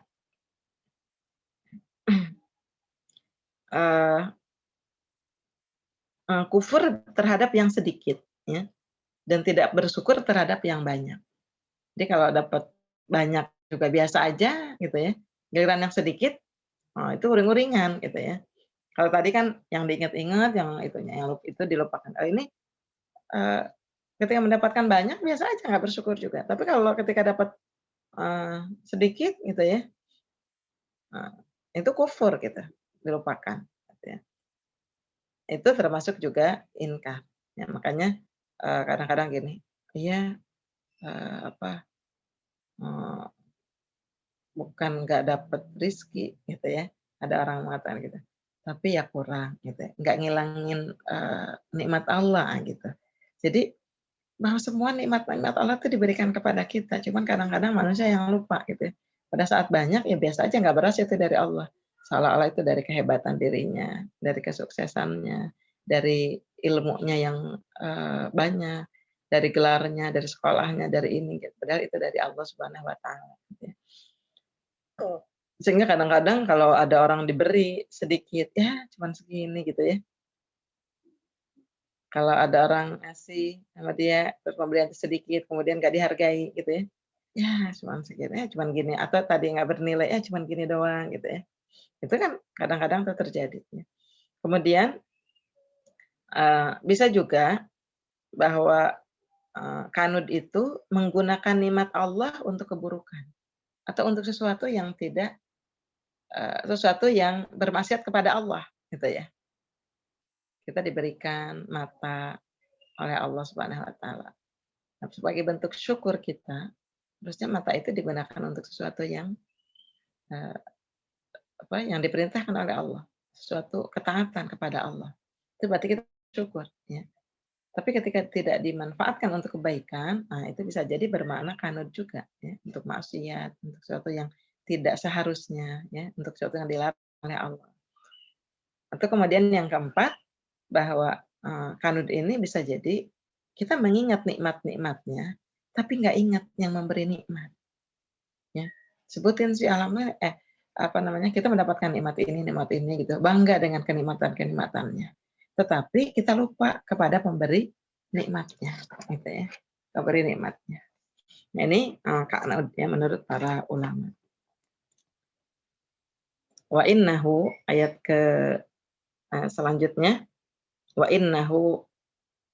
eee kufur terhadap yang sedikit, ya, dan tidak bersyukur terhadap yang banyak. Jadi kalau dapat banyak juga biasa aja gitu ya, giliran yang sedikit, oh itu uring-uringan gitu ya. Kalau tadi kan yang diingat-ingat, yang itunya, yang itu dilupakan. Kalau ini, eee, Ketika mendapatkan banyak biasa aja nggak bersyukur juga. Tapi kalau ketika dapat sedikit gitu ya, eee, itu kufur gitu, dilupakan gitu ya. Itu termasuk juga inkar. Ya makanya, kadang-kadang gini, iya, apa, eee, bukan nggak dapat rezeki gitu ya, ada orang mengatakan gitu, tapi ya kurang gitu ya, nggak ngilangin, nikmat Allah gitu. Jadi bahwa semua nikmat-nikmat Allah itu diberikan kepada kita, cuman kadang-kadang manusia yang lupa gitu ya. Pada saat banyak ya biasa aja nggak berasa itu dari Allah. Seolah-olah itu dari kehebatan dirinya, dari kesuksesannya, dari ilmunya yang, banyak, dari gelarnya, dari sekolahnya, dari ini gitu. Padahal itu dari Allah Subhanahu wa taala gitu ya. Sehingga kadang-kadang kalau ada orang diberi sedikit, ya cuman segini gitu ya. Kalau ada orang ngasih sama dia, terus pemberian sedikit, kemudian nggak dihargai gitu ya. Ya cuman segitu, ya cuman gini, atau tadi nggak bernilai, ya cuman gini doang gitu ya. Itu kan kadang-kadang tuh terjadi ya. Kemudian, bisa juga bahwa, kanud itu menggunakan nikmat Allah untuk keburukan, atau untuk sesuatu yang tidak sesuatu yang bermaksiat kepada Allah gitu ya. Kita diberikan mata oleh Allah Subhanahu wa taala. Nah, sebagai bentuk syukur kita, harusnya mata itu digunakan untuk sesuatu yang, eee, yang diperintahkan oleh Allah, sesuatu ketaatan kepada Allah. Itu berarti kita syukur, ya. Tapi ketika tidak dimanfaatkan untuk kebaikan, nah itu bisa jadi bermakna kanut juga, ya, untuk maksiat, untuk sesuatu yang tidak seharusnya, ya, untuk sesuatu yang dilarang oleh Allah. Atau kemudian yang keempat, bahwa, kanut ini bisa jadi kita mengingat nikmat-nikmatnya, tapi nggak ingat yang memberi nikmat. Ya, sebutin sih alamnya apa namanya, kita mendapatkan nikmat ini gitu, bangga dengan kenikmatan-kenikmatannya. Tetapi kita lupa kepada pemberi nikmatnya, gitu ya, pemberi nikmatnya. Nah ini, ka'na'ud ya menurut para ulama. Wa innahu ayat ke selanjutnya, wa innahu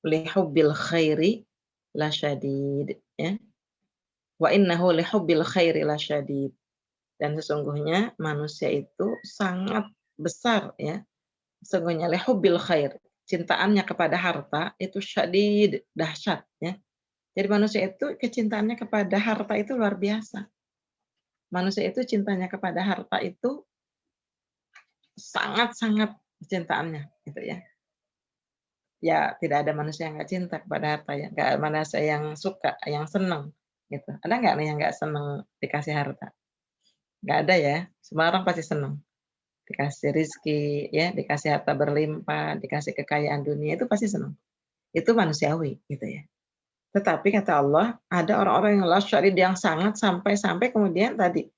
li hubbil khairi lasyadid ya, wa innahu li hubbil khairi lasyadid. Dan sesungguhnya manusia itu sangat besar ya, sesungguhnya lihubbil khair, cintaannya kepada harta itu syadid, dahsyat ya. Jadi manusia itu kecintaannya kepada harta itu luar biasa. Manusia itu cintanya kepada harta itu sangat-sangat cintaannya gitu ya. Ya tidak ada manusia yang nggak cinta kepada harta ya, nggak ada manusia yang suka, yang senang gitu. Ada nggak nih yang nggak senang dikasih harta? Nggak ada ya, semua orang pasti senang. Dikasih rizki, ya, dikasih harta berlimpah, dikasih kekayaan dunia, itu pasti senang. Itu manusiawi, gitu ya. Tetapi kata Allah, ada orang-orang yang syadid yang sangat sampai kemudian tadi,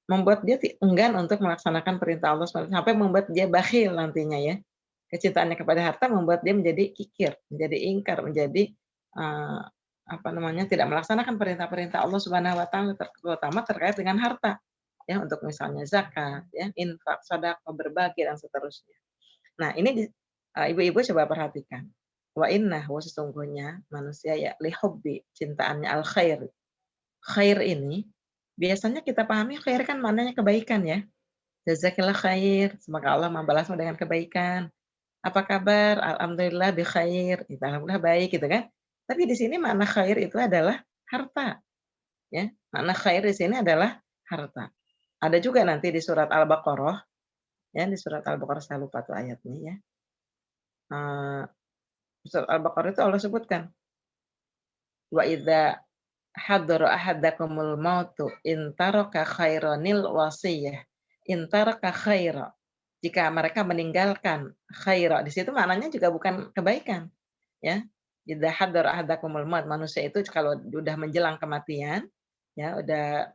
membuat dia enggan untuk melaksanakan perintah Allah SWT, sampai membuat dia bakhil nantinya ya. Kecintaannya kepada harta membuat dia menjadi kikir, menjadi ingkar, menjadi, apa namanya, tidak melaksanakan perintah-perintah Allah Subhanahu wa taala, terutama terkait dengan harta. Ya, untuk misalnya zakat, ya, infak, sedekah, berbagi dan seterusnya. Nah, ini ibu-ibu coba perhatikan. Wa innahu sesungguhnya manusia ya lihubbi cintaannya al khair. Khair ini biasanya kita pahami khair kan maknanya kebaikan ya. Jazakillah khair, semoga Allah membalasmu dengan kebaikan. Apa kabar? Alhamdulillah bi khair. Gitu, alhamdulillah baik gitu kan. Tapi di sini makna khair itu adalah harta, ya. Makna khair di sini adalah harta. Ada juga nanti di surat Al-Baqarah, ya di surat Al-Baqarah saya lupa tuh ayatnya ya. Eee, surat Al-Baqarah itu Allah sebutkan, "Wa idza hadara ahadakumul mautu in taraka khairanil wasiyah, in taraka khaira." Jika mereka meninggalkan khaira, di situ maknanya juga bukan kebaikan, ya. Idza hadara ahadakumul maut, manusia itu kalau udah menjelang kematian, ya udah,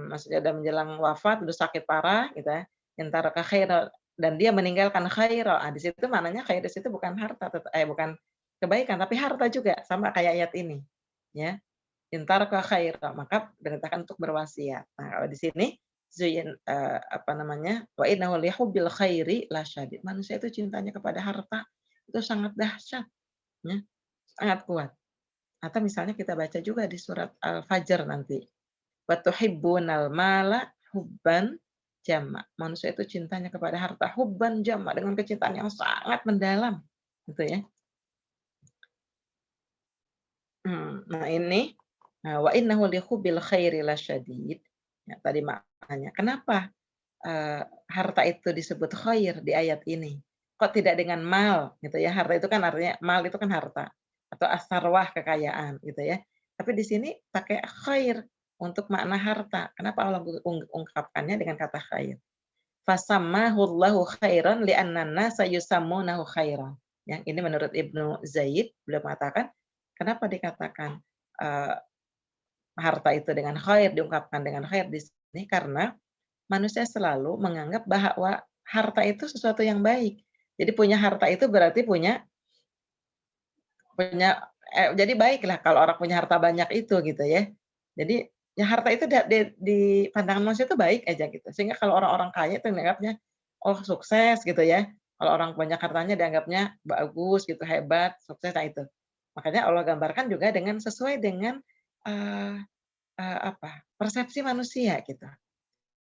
maksudnya udah menjelang wafat, udah sakit parah gitu ya, in taraka khaira dan dia meninggalkan khaira, di situ maknanya khair di situ bukan harta bukan kebaikan, tapi harta juga, sama kayak ayat ini, ya. In taraka khaira, maka diperintahkan untuk berwasiat. Nah, kalau di sini apa namanya, wa innahu li hubbil khairi lasyadid. Manusia itu cintanya kepada harta itu sangat dahsyat, ya, sangat kuat. Atau misalnya kita baca juga di surat Al-Fajr nanti. Wa tuhibbunal mala hubban jamma. Manusia itu cintanya kepada harta hubban jamma, dengan kecintaan yang sangat mendalam, gitu ya. Nah ini, wa innahu li hubbil khairi lasyadid. Ya, tadi maknanya. Kenapa harta itu disebut khair di ayat ini? Kok tidak dengan mal gitu ya? Harta itu kan artinya mal itu kan harta atau asarwah kekayaan gitu ya. Tapi di sini pakai khair untuk makna harta. Kenapa Allah ungkapkannya dengan kata khair? Fasammahullahu khairan li'anna an-nasa yusammunahu khairan. Yang ini menurut Ibnu Zaid beliau mengatakan, kenapa dikatakan harta itu dengan khair, diungkapkan dengan khair di sini karena manusia selalu menganggap bahwa harta itu sesuatu yang baik. Jadi punya harta itu berarti punya jadi baiklah kalau orang punya harta banyak itu gitu ya. Jadi ya harta itu di pandangan manusia itu baik aja gitu. Sehingga kalau orang-orang kaya itu dianggapnya oh sukses gitu ya. Kalau orang banyak hartanya dianggapnya bagus gitu, hebat, sukses nah itu. Makanya Allah gambarkan juga dengan sesuai dengan eh, persepsi manusia gitu.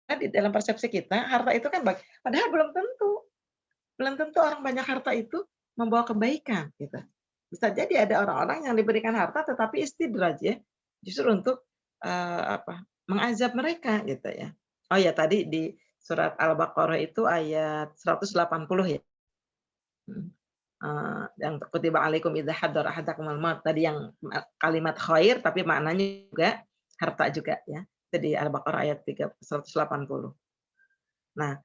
Karena di dalam persepsi kita harta itu kan baik, padahal belum tentu orang banyak harta itu membawa kebaikan gitu. Bisa jadi ada orang-orang yang diberikan harta tetapi istidraj ya, justru untuk mengazab mereka gitu ya. Oh ya tadi di surat Al-Baqarah itu ayat 180 ya. Yang kutiba alaikum idza hadara ahadakumul maut tadi yang kalimat khair tapi maknanya juga harta juga ya. Itu di Al-Baqarah ayat 180. Nah,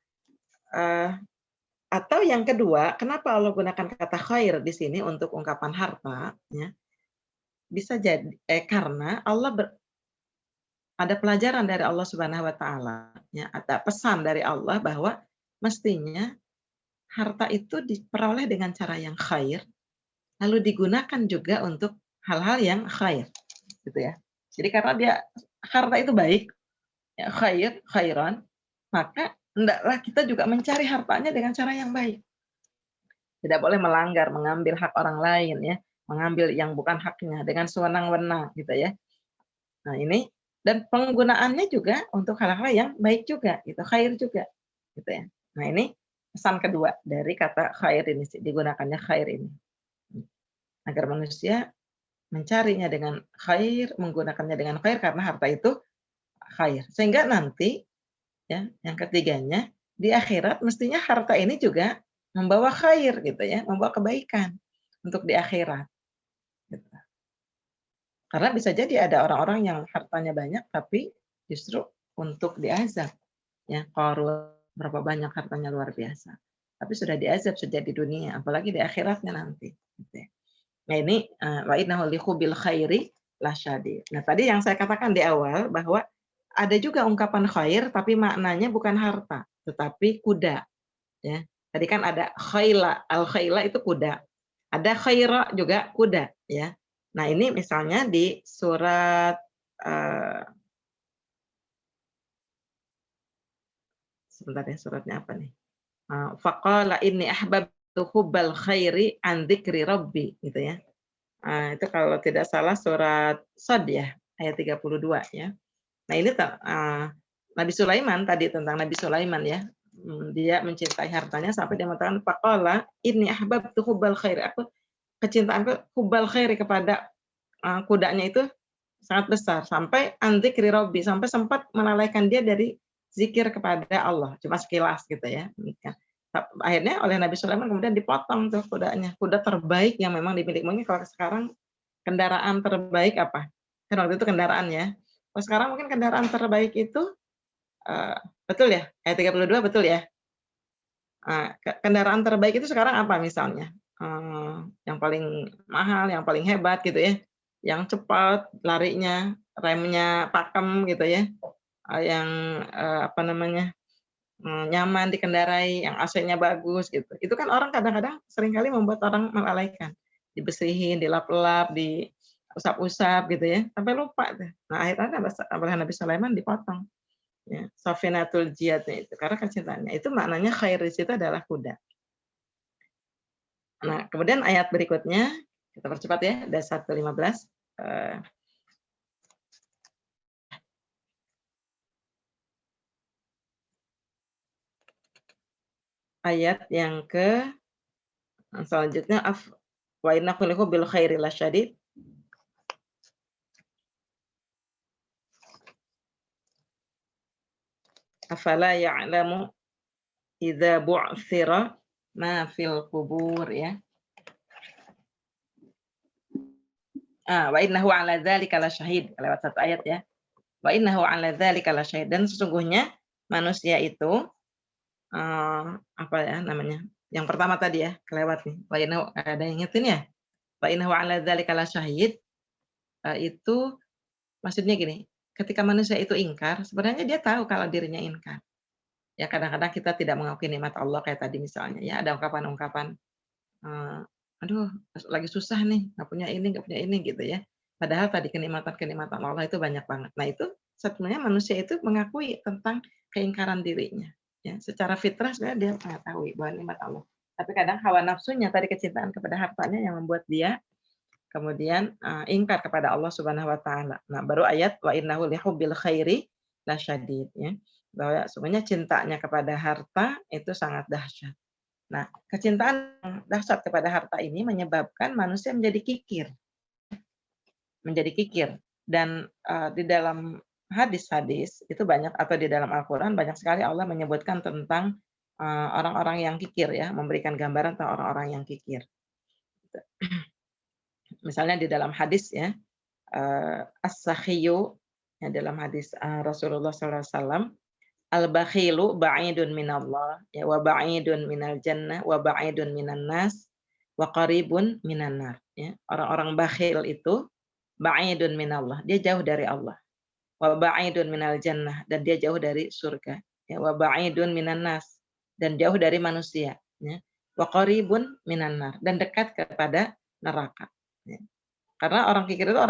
atau yang kedua, kenapa Allah gunakan kata khair di sini untuk ungkapan harta ya? Bisa jadi karena ada pelajaran dari Allah Subhanahu wa taala ya, ada pesan dari Allah bahwa mestinya harta itu diperoleh dengan cara yang khair, lalu digunakan juga untuk hal-hal yang khair, gitu ya. Jadi karena dia harta itu baik, ya khairan, maka hendaklah kita juga mencari hartanya dengan cara yang baik. Tidak boleh melanggar, mengambil hak orang lain ya, mengambil yang bukan haknya dengan sewenang-wenang gitu ya. Nah, ini dan penggunaannya juga untuk hal-hal yang baik juga gitu, khair juga gitu ya. Nah, ini pesan kedua dari kata khair ini digunakannya khair ini. Agar manusia mencarinya dengan khair, menggunakannya dengan khair karena harta itu khair. Sehingga nanti ya, yang ketiganya di akhirat mestinya harta ini juga membawa khair gitu ya, membawa kebaikan untuk di akhirat. Gitu. Karena bisa jadi ada orang-orang yang hartanya banyak tapi justru untuk diazab. Ya, Qarun berapa banyak hartanya luar biasa. Tapi sudah diazab sejak di dunia, apalagi di akhiratnya nanti. Gitu ya. Nah ini wa innahu lihubil khairi lasyadid. Nah tadi yang saya katakan di awal bahwa ada juga ungkapan khair tapi maknanya bukan harta, tetapi kuda. Ya. Tadi kan ada khaila, al-khaila itu kuda. Ada khaira juga kuda, ya. Nah, ini misalnya di surat sebentar ya, suratnya apa nih? Faqala inni ahbabtu hubbal khairi an dzikri rabbi gitu ya. Itu kalau tidak salah surat Shad ya, ayat 32 ya. Nah, ini Nabi Sulaiman tadi tentang Nabi Sulaiman ya. Dia mencintai hartanya sampai dia mengatakan faqala inni ahbabtu hubbal khairi. Aku kecintaanku hubbal khairi kepada kudanya itu sangat besar sampai andzikri rabbi sampai sempat melalaikan dia dari zikir kepada Allah cuma sekilas gitu ya. Akhirnya oleh Nabi Sulaiman kemudian dipotong tuh kudanya, kuda terbaik yang memang dimiliki. Mungkin kalau sekarang kendaraan terbaik apa? Kan waktu itu kendaraan ya. Kalau sekarang mungkin kendaraan terbaik itu betul ya? Ayat 32 betul ya? Kendaraan terbaik itu sekarang apa misalnya? Yang paling mahal, yang paling hebat gitu ya, yang cepat larinya, remnya pakem gitu ya, yang nyaman dikendarai, yang AC-nya bagus gitu. Itu kan orang kadang-kadang seringkali membuat orang melalaikan, dibersihin, dilap-lap, diusap-usap gitu ya, sampai lupa tuh. Nah akhirnya Nabi Sulaiman dipotong. Ya, Safinatul Jiyadnya itu karena kecintaannya. Itu maknanya khair di situ adalah kuda. Nah, kemudian ayat berikutnya kita percepat ya, ada 1:15. eh, ayat yang selanjutnya wa innahu bil khairi lasyadid. Afala ya'lamu idza bu'thira ma fil qubur ya. Wa innahu 'ala dzalika lasyahid, lewat satu ayat ya. Wa innahu 'ala dzalika lasyahid, dan sesungguhnya manusia itu apa ya namanya? Yang pertama tadi ya, kelewat nih. Wa innahu, ada yang ngingetin ya? Wa innahu 'ala dzalika lasyahid, itu maksudnya gini, ketika manusia itu ingkar, sebenarnya dia tahu kalau dirinya ingkar. Ya kadang-kadang kita tidak mengakui nikmat Allah kayak tadi misalnya ya, ada ungkapan-ungkapan, eee, "Aduh lagi susah nih, nggak punya ini," gitu ya. Padahal tadi kenikmatan-kenikmatan Allah itu banyak banget. Nah itu sebenarnya manusia itu mengakui tentang keingkaran dirinya, ya. Secara fitrah sebenarnya dia mengetahui bahwa nikmat Allah. Tapi kadang hawa nafsunya tadi, kecintaan kepada hartanya yang membuat dia kemudian, ingkar kepada Allah Subhanahu wa taala. Nah, baru ayat wa innahu lihubbil khairi lasyadid ya. Bahwa sebenarnya cintanya kepada harta itu sangat dahsyat. Nah, kecintaan yang dahsyat kepada harta ini menyebabkan manusia menjadi kikir. Menjadi kikir. Dan, di dalam hadis-hadis itu banyak, atau di dalam Al-Qur'an banyak sekali Allah menyebutkan tentang, orang-orang yang kikir ya, memberikan gambaran tentang orang-orang yang kikir. Misalnya di dalam hadis ya, as-sakhiyu, ya dalam hadis, Rasulullah SAW, al-bakhilu ba'idun minallah, ya wa ba'idun minal jannah, wa ba'idun minan nas, wa qaribun minan nar, ya. Orang-orang bakhil itu ba'idun minallah, dia jauh dari Allah. Wa ba'idun minal jannah, dan dia jauh dari surga. Ya, wa ba'idun minan nas, dan jauh dari manusia, ya. Wa qaribun minan nar, dan dekat kepada neraka. Ya. Karena orang kikir itu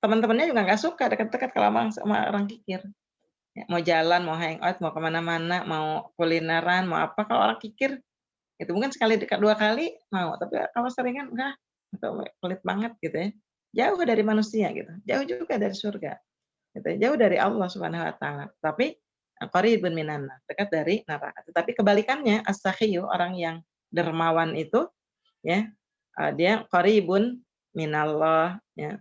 teman-temannya juga nggak suka dekat-dekat kalau sama orang kikir. Ya, mau jalan, mau hangout, mau kemana-mana, mau kulineran, mau apa, kalau orang kikir itu mungkin sekali dekat 2 kali mau, tapi kalau seringan enggak, atau pelit banget gitu ya. Jauh dari manusia gitu, jauh juga dari surga, gitu ya, jauh dari Allah Subhanahu wa taala. Tapi qaribun minan nar, dekat dari neraka. Tetapi kebalikannya as-sakhiyyu, orang yang dermawan itu ya, dia qaribun minallah ya,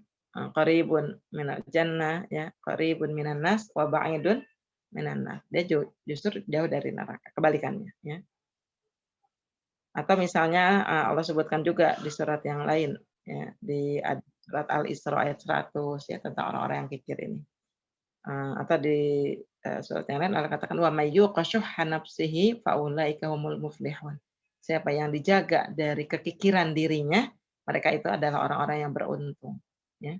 qaribun minal jannah ya, qaribun minan nas, wa ba'idun minan nar. Dia justru jauh dari neraka, kebalikannya ya. Atau misalnya, Allah sebutkan juga di surat yang lain ya, di surat Al-Isra ayat 100 ya, tentang orang-orang yang kikir ini. Atau di surat yang lain Allah katakan, wa may yuqa syuhha nafsihi fa ulaika humul muflihun. Siapa yang dijaga dari kekikiran dirinya, mereka itu adalah orang-orang yang beruntung ya.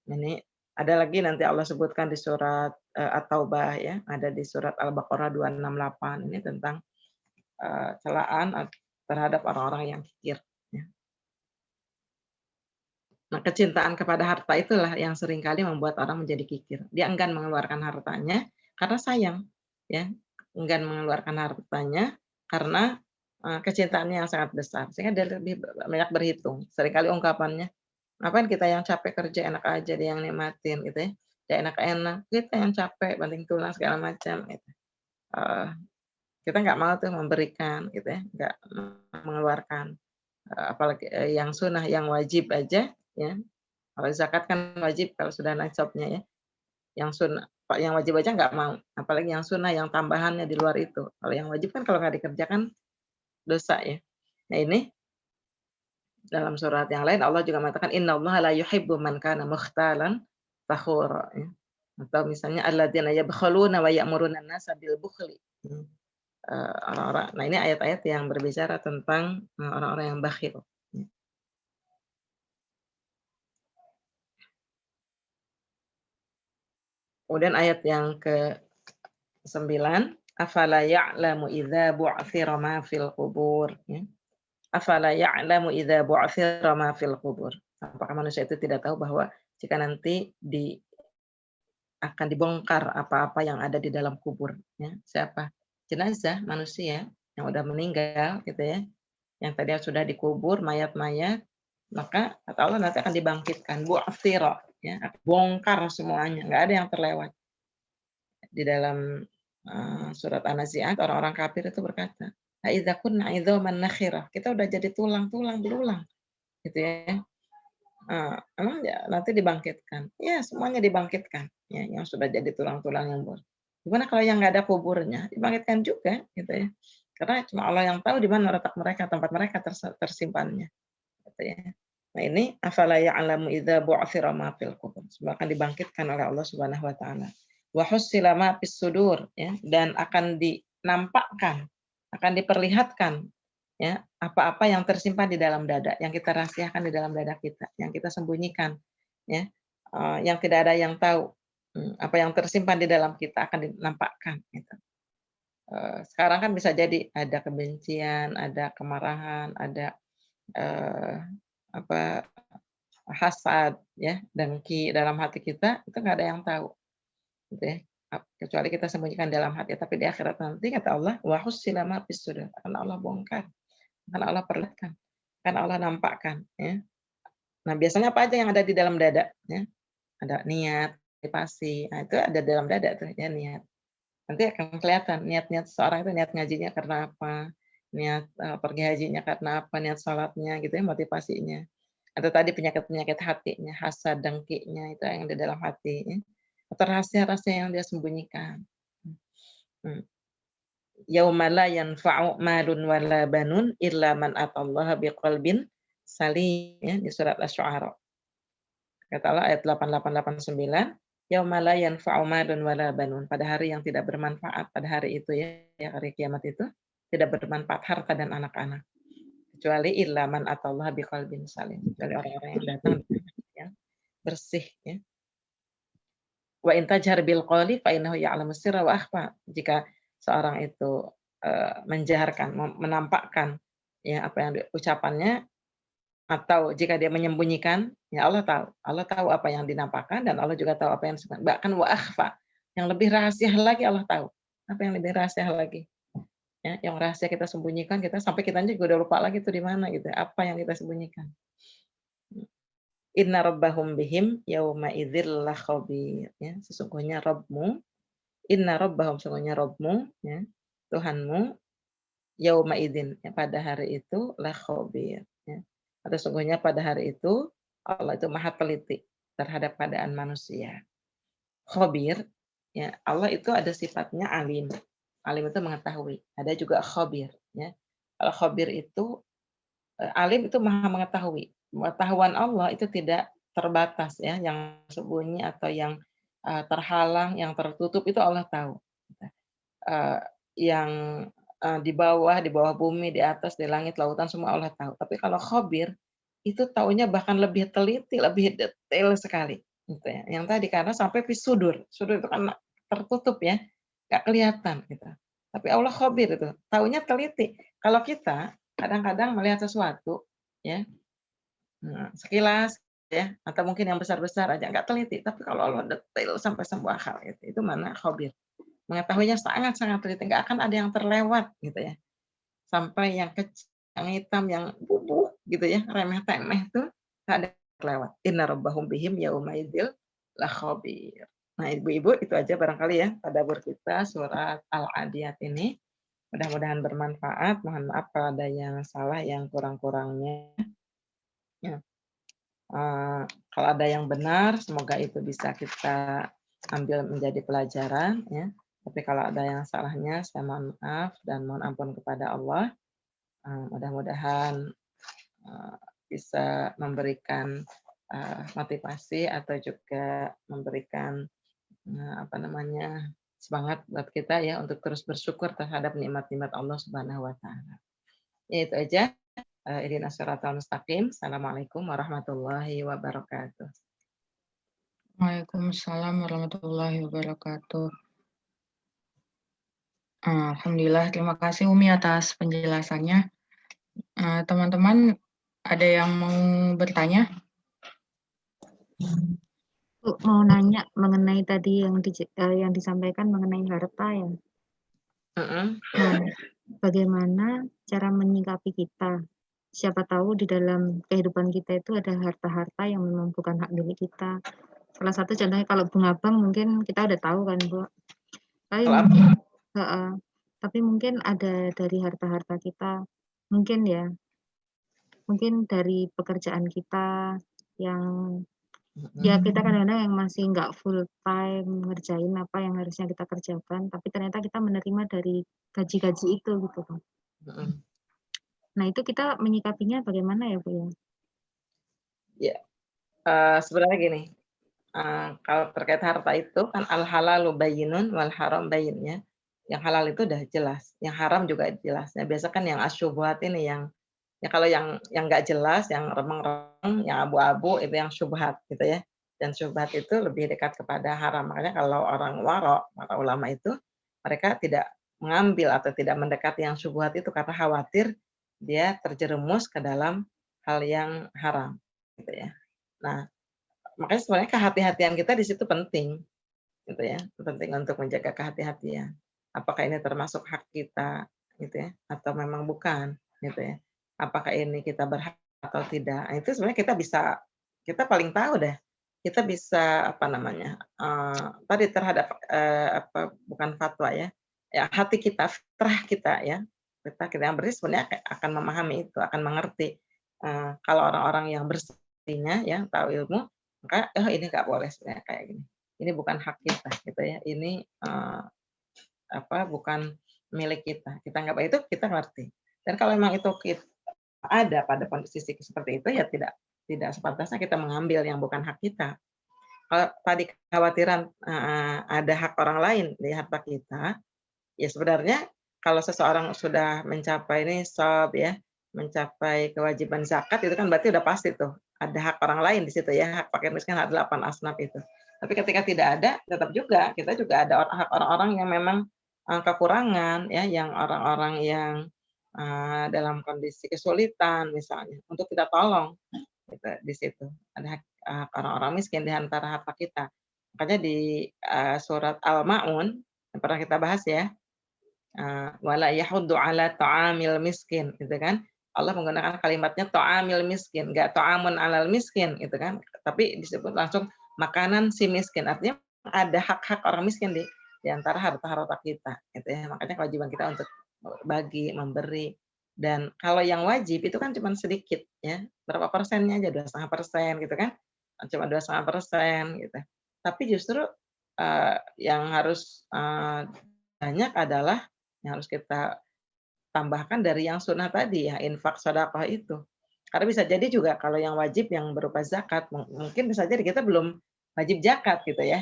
Ini ada lagi nanti Allah sebutkan di surat At-Taubah ya, ada di surat Al-Baqarah 268, ini tentang celaan terhadap orang-orang yang kikir ya. Nah, kecintaan kepada harta itulah yang seringkali membuat orang menjadi kikir. Dia enggan mengeluarkan hartanya karena sayang, ya. Enggan mengeluarkan hartanya karena kecintaannya yang sangat besar. Sehingga dia lebih banyak berhitung. Seringkali ungkapannya, "Ngapain kita yang capek kerja, enak aja dia yang nikmatin," gitu ya. "Ya enak-enak, kita yang capek banting tulang segala macam," gitu. Eee, kita nggak mau tuh memberikan gitu ya, nggak mengeluarkan, apalagi, yang sunnah, yang wajib aja ya. Kalau zakat kan wajib kalau sudah nasabnya ya. Yang wajib aja nggak mau, apalagi yang sunnah, yang tambahannya di luar itu. Kalau yang wajib kan kalau nggak dikerjakan dosa ya. Nah ini dalam surat yang lain Allah juga mengatakan, innallaha la yuhibbu man kana mukhtalan fakhura ya. Atau misalnya alladzina yabkhaluna wa ya'muruna an-nasa bil bukhli. Orang-orang, nah ini ayat-ayat yang berbicara tentang orang-orang yang bakhil. Kemudian ayat yang ke-9, afala ya'lamu idza bu'thira ma fil qubur ya. Afala ya'lamu idza bu'thira ma fil qubur. Apakah manusia itu tidak tahu bahwa jika nanti akan dibongkar apa-apa yang ada di dalam kubur ya. Siapa? Jenazah manusia yang udah meninggal gitu ya. Yang tadi sudah dikubur mayat-mayat, maka kata Allah nanti akan dibangkitkan, bu'thira, ya, bongkar semuanya, nggak ada yang terlewat. Di dalam surat An-Nazi'at orang-orang kafir itu berkata, "Aidza kunna 'idzaman nakhirah." Kita udah jadi tulang-tulang belulang, gitu ya. Emang ya nanti dibangkitkan? Ya semuanya dibangkitkan, ya yang sudah jadi tulang-tulang yang gimana kalau yang nggak ada kuburnya? Dibangkitkan juga, gitu ya. Karena cuma Allah yang tahu di mana letak mereka, tempat mereka tersimpannya, gitu ya. Nah ini afala ya'lamu idza bu'thira ma fil qubur. Semua akan dibangkitkan oleh Allah Subhanahu wa taala. Wa hussila ma fis sudur, ya, dan akan dinampakkan, akan diperlihatkan, ya, apa-apa yang tersimpan di dalam dada, yang kita rahasiakan di dalam dada kita, yang kita sembunyikan, ya, yang tidak ada yang tahu, apa yang tersimpan di dalam kita akan dinampakkan, gitu. Sekarang kan bisa jadi ada kebencian, ada kemarahan, ada apa hasad, ya, dengki dalam hati kita, itu nggak ada yang tahu, gitu ya. Kecuali kita sembunyikan dalam hati, tapi di akhirat nanti kata Allah, wa hussila ma fis sudur, akan Allah bongkar, akan Allah perlihatkan, akan Allah nampakkan, ya. Nah, biasanya apa aja yang ada di dalam dada, ya? Ada niat, motivasi, nah itu ada dalam dada tuh, ya, niat. Nanti akan kelihatan niat-niat seseorang itu niat ngajinya karena apa, niat, pergi hajinya karena apa, niat sholatnya gitu ya, motivasinya. Atau tadi penyakit-penyakit hatinya, hasad, dengkinya, itu yang di dalam hati, ya. Atau rahasia-rahasia yang dia sembunyikan. Hmm. Yauma la yanfa'u malun wala banun illa man atallaha biqalbin salim, ya, di surat Asy-Syu'ara. Kata Allah ayat 8889, yauma la yanfa'u malun wala banun, pada hari yang tidak bermanfaat, pada hari itu ya, hari kiamat itu tidak bermanfaat harta dan anak-anak. Kecuali illa man atallaha biqalbin salim, kecuali orang-orang yang datang dengan hati yang bersih, ya. Wa in tajhar bil qawli fa innahu ya'lamu sirra wa akhfa. Jika seorang itu menjaharkan, menampakkan, ya, apa yang ucapannya, atau jika dia menyembunyikan, ya Allah tahu. Allah tahu apa yang dinampakkan dan Allah juga tahu apa yang bahkan wa akhfa. Yang lebih rahasia lagi Allah tahu. Apa yang lebih rahasia lagi? Ya, yang rahasia kita sembunyikan, kita sampai kita juga udah lupa lagi tuh di mana gitu, apa yang kita sembunyikan. Inna rabbahum bihim yauma idzil lakhabir, ya, sesungguhnya Rabbmu, inna rabbahum, sesungguhnya Rabbmu, ya, Tuhanmu, yauma idzin, ya, pada hari itu lakhabir, ya. Atau sesungguhnya pada hari itu Allah itu maha teliti terhadap keadaan manusia. Khabir, ya, Allah itu ada sifatnya alim. Alim itu mengetahui. Ada juga khabir, ya. Kalau khabir itu alim itu maha mengetahui. Pengetahuan Allah itu tidak terbatas, ya, yang sembunyi atau yang terhalang, yang tertutup itu Allah tahu. Eee, yang di bawah bumi, di atas, di langit, lautan semua Allah tahu. Tapi kalau khabir itu taunya bahkan lebih teliti, lebih detail sekali, gitu ya. Yang tadi karena sampai sudur. Sudur itu kan tertutup ya, nggak kelihatan gitu. Tapi Allah khabir itu, taunya teliti. Kalau kita kadang-kadang melihat sesuatu ya, sekilas ya, atau mungkin yang besar-besar aja nggak teliti, tapi kalau Allah detail sampai sebuah hal itu mana khabir. Mengetahuinya sangat-sangat teliti, nggak akan ada yang terlewat gitu ya. Sampai yang kecil, yang hitam, yang bubuk gitu ya, remeh-temeh tuh nggak ada yang terlewat. Inna rabbahum bihim yauma idzil lakhabir. Nah, ibu-ibu itu aja barangkali ya tadabbur kita surat Al-Adiyat ini. Mudah-mudahan bermanfaat. Mohon maaf kalau ada yang salah, yang kurang-kurangnya. Ya. Kalau ada yang benar, semoga itu bisa kita ambil menjadi pelajaran ya. Tapi kalau ada yang salahnya, saya mohon maaf dan mohon ampun kepada Allah. Mudah-mudahan bisa memberikan motivasi atau juga memberikan semangat buat kita ya untuk terus bersyukur terhadap nikmat-nikmat Allah Subhanahu wa taala. Ya, itu aja. Ihdinas siratal mustaqim. Assalamualaikum warahmatullahi wabarakatuh. Waalaikumsalam warahmatullahi wabarakatuh. Alhamdulillah, terima kasih Umi atas penjelasannya. Teman-teman, ada yang mau bertanya? Mau nanya mengenai tadi yang disampaikan mengenai harta ya. Nah, bagaimana cara menyikapi kita siapa tahu di dalam kehidupan kita itu ada harta-harta yang memang bukan hak milik kita. Salah satu contohnya kalau bunga bank mungkin kita udah tahu kan, Bu. Tapi Kalau mungkin tapi mungkin ada dari harta-harta kita, mungkin ya, mungkin dari pekerjaan kita yang ya kita kadang-kadang yang masih nggak full time ngerjain apa yang harusnya kita kerjakan, tapi ternyata kita menerima dari gaji-gaji itu gitu kan. Nah itu kita menyikapinya bagaimana ya Bu ya? Ya, sebenarnya gini, kalau terkait harta itu kan al-halalu bayyinun wal haram bayyin ya. Yang halal itu udah jelas, yang haram juga jelas. Nah, biasa kan yang asyubhat ini yang ya kalau yang nggak jelas, yang remeng-remeng, yang abu-abu itu yang syubhat gitu ya. Dan syubhat itu lebih dekat kepada haram. Makanya kalau orang waro, para ulama itu mereka tidak mengambil atau tidak mendekati yang syubhat itu karena khawatir dia terjerumus ke dalam hal yang haram gitu ya. Nah, makanya sebenarnya kehati-hatian kita di situ penting, gitu ya. Penting untuk menjaga kehati-hatian. Apakah ini termasuk hak kita, gitu ya, atau memang bukan, gitu ya. Apakah ini kita berhak atau tidak. Nah, itu sebenarnya kita paling tahu deh. Kita bisa apa namanya? Tadi terhadap bukan fatwa ya. Ya hati kita, fitrah kita ya. Fitrah kita yang bersih sebenarnya akan memahami itu, akan mengerti. Kalau orang-orang yang bersihnya ya, tahu ilmu, maka oh ini nggak boleh sebenarnya kayak gini. Ini bukan hak kita gitu ya. Ini bukan milik kita. Kita nggak itu kita ngerti. Dan kalau memang itu ada pada kondisi seperti itu ya tidak sepantasnya kita mengambil yang bukan hak kita. Kalau tadi kekhawatiran ada hak orang lain di harta kita, ya sebenarnya kalau seseorang sudah mencapai nisab ya, mencapai kewajiban zakat itu kan berarti udah pasti tuh ada hak orang lain di situ ya, hak fakir miskin hak 8 asnaf itu. Tapi ketika tidak ada, tetap juga kita juga ada hak orang-orang yang memang kekurangan ya, yang orang-orang yang dalam kondisi kesulitan misalnya untuk kita tolong gitu di situ. Ada hak orang-orang miskin di antara harta kita. Makanya di surat Al-Maun yang pernah kita bahas ya, wala yahuddu ala ta'amil miskin gitu kan. Allah menggunakan kalimatnya ta'amil miskin, enggak ta'amun alal miskin gitu kan. Tapi disebut langsung makanan si miskin. Artinya ada hak-hak orang miskin di antara harta-harta kita gitu ya. Makanya kewajiban kita untuk bagi, memberi. Dan kalau yang wajib itu kan cuma sedikit ya. Berapa persennya aja 2,5% gitu kan. Cuma 2,5% gitu. Tapi justru yang harus banyak adalah yang harus kita tambahkan dari yang sunnah tadi ya, infak sedekah itu. Karena bisa jadi juga kalau yang wajib yang berupa zakat, mungkin bisa jadi kita belum wajib zakat gitu ya.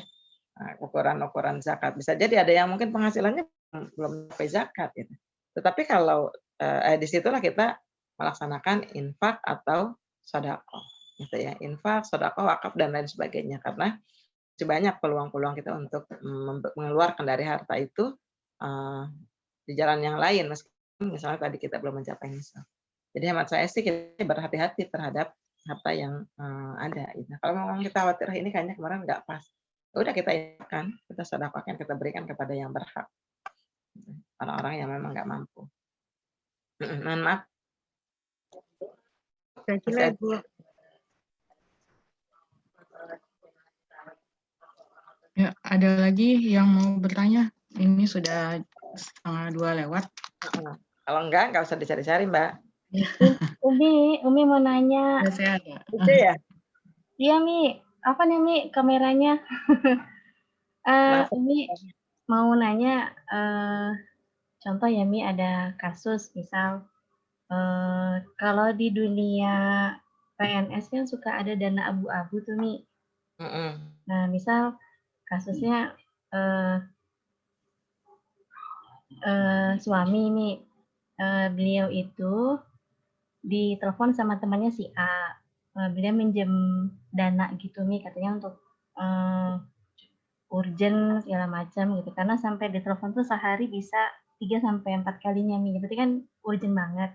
Ukuran-ukuran zakat. Bisa jadi ada yang mungkin penghasilannya belum sampai zakat gitu. Tetapi kalau di situlah kita melaksanakan infak atau sedekah gitu ya. Infak, sedekah, wakaf dan lain sebagainya karena banyak peluang-peluang kita untuk mengeluarkan dari harta itu di jalan yang lain meskipun misalnya tadi kita belum mencapai nisab. Jadi hemat saya sih kita berhati-hati terhadap harta yang ada. Gitu. Kalau memang kita khawatir ini kayaknya kemarin nggak pas, ya udah kita ikan, kita sedekahkan, kita berikan kepada yang berhak. Orang-orang yang memang nggak mampu. Mohon maaf. Kira-kira Bu. Ya, ada lagi yang mau bertanya? Ini sudah 1:30 lewat. Kalau enggak usah dicari-cari, Mbak. Umi mau nanya. Ya, saya ada. Itu ya? Iya, Mi. Apa nih, Mi, kameranya? Umi mau nanya, contoh ya, Mi, ada kasus, misal, kalau di dunia PNS kan suka ada dana abu-abu tuh, Mi. Nah, misal kasusnya suami ini, beliau itu ditelepon sama temannya si A. Beliau minjem dana gitu Mi, katanya untuk urgent segala macam gitu. Karena sampai ditelepon tuh sehari bisa 3-4 kalinya Mi. Berarti kan urgent banget.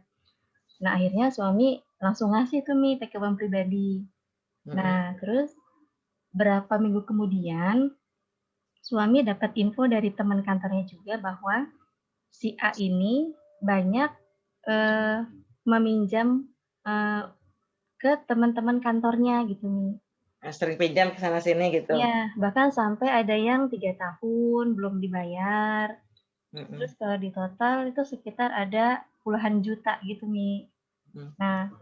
Nah, akhirnya suami langsung ngasih tuh Mi pakai uang pribadi. Nah, terus berapa minggu kemudian suami dapat info dari teman kantornya juga bahwa si A ini banyak meminjam ke teman-teman kantornya gitu, Mi. Sering pinjam ke sana sini gitu. Iya, bahkan sampai ada yang 3 tahun belum dibayar. Terus kalau di total itu sekitar ada puluhan juta gitu, Mi. Nah,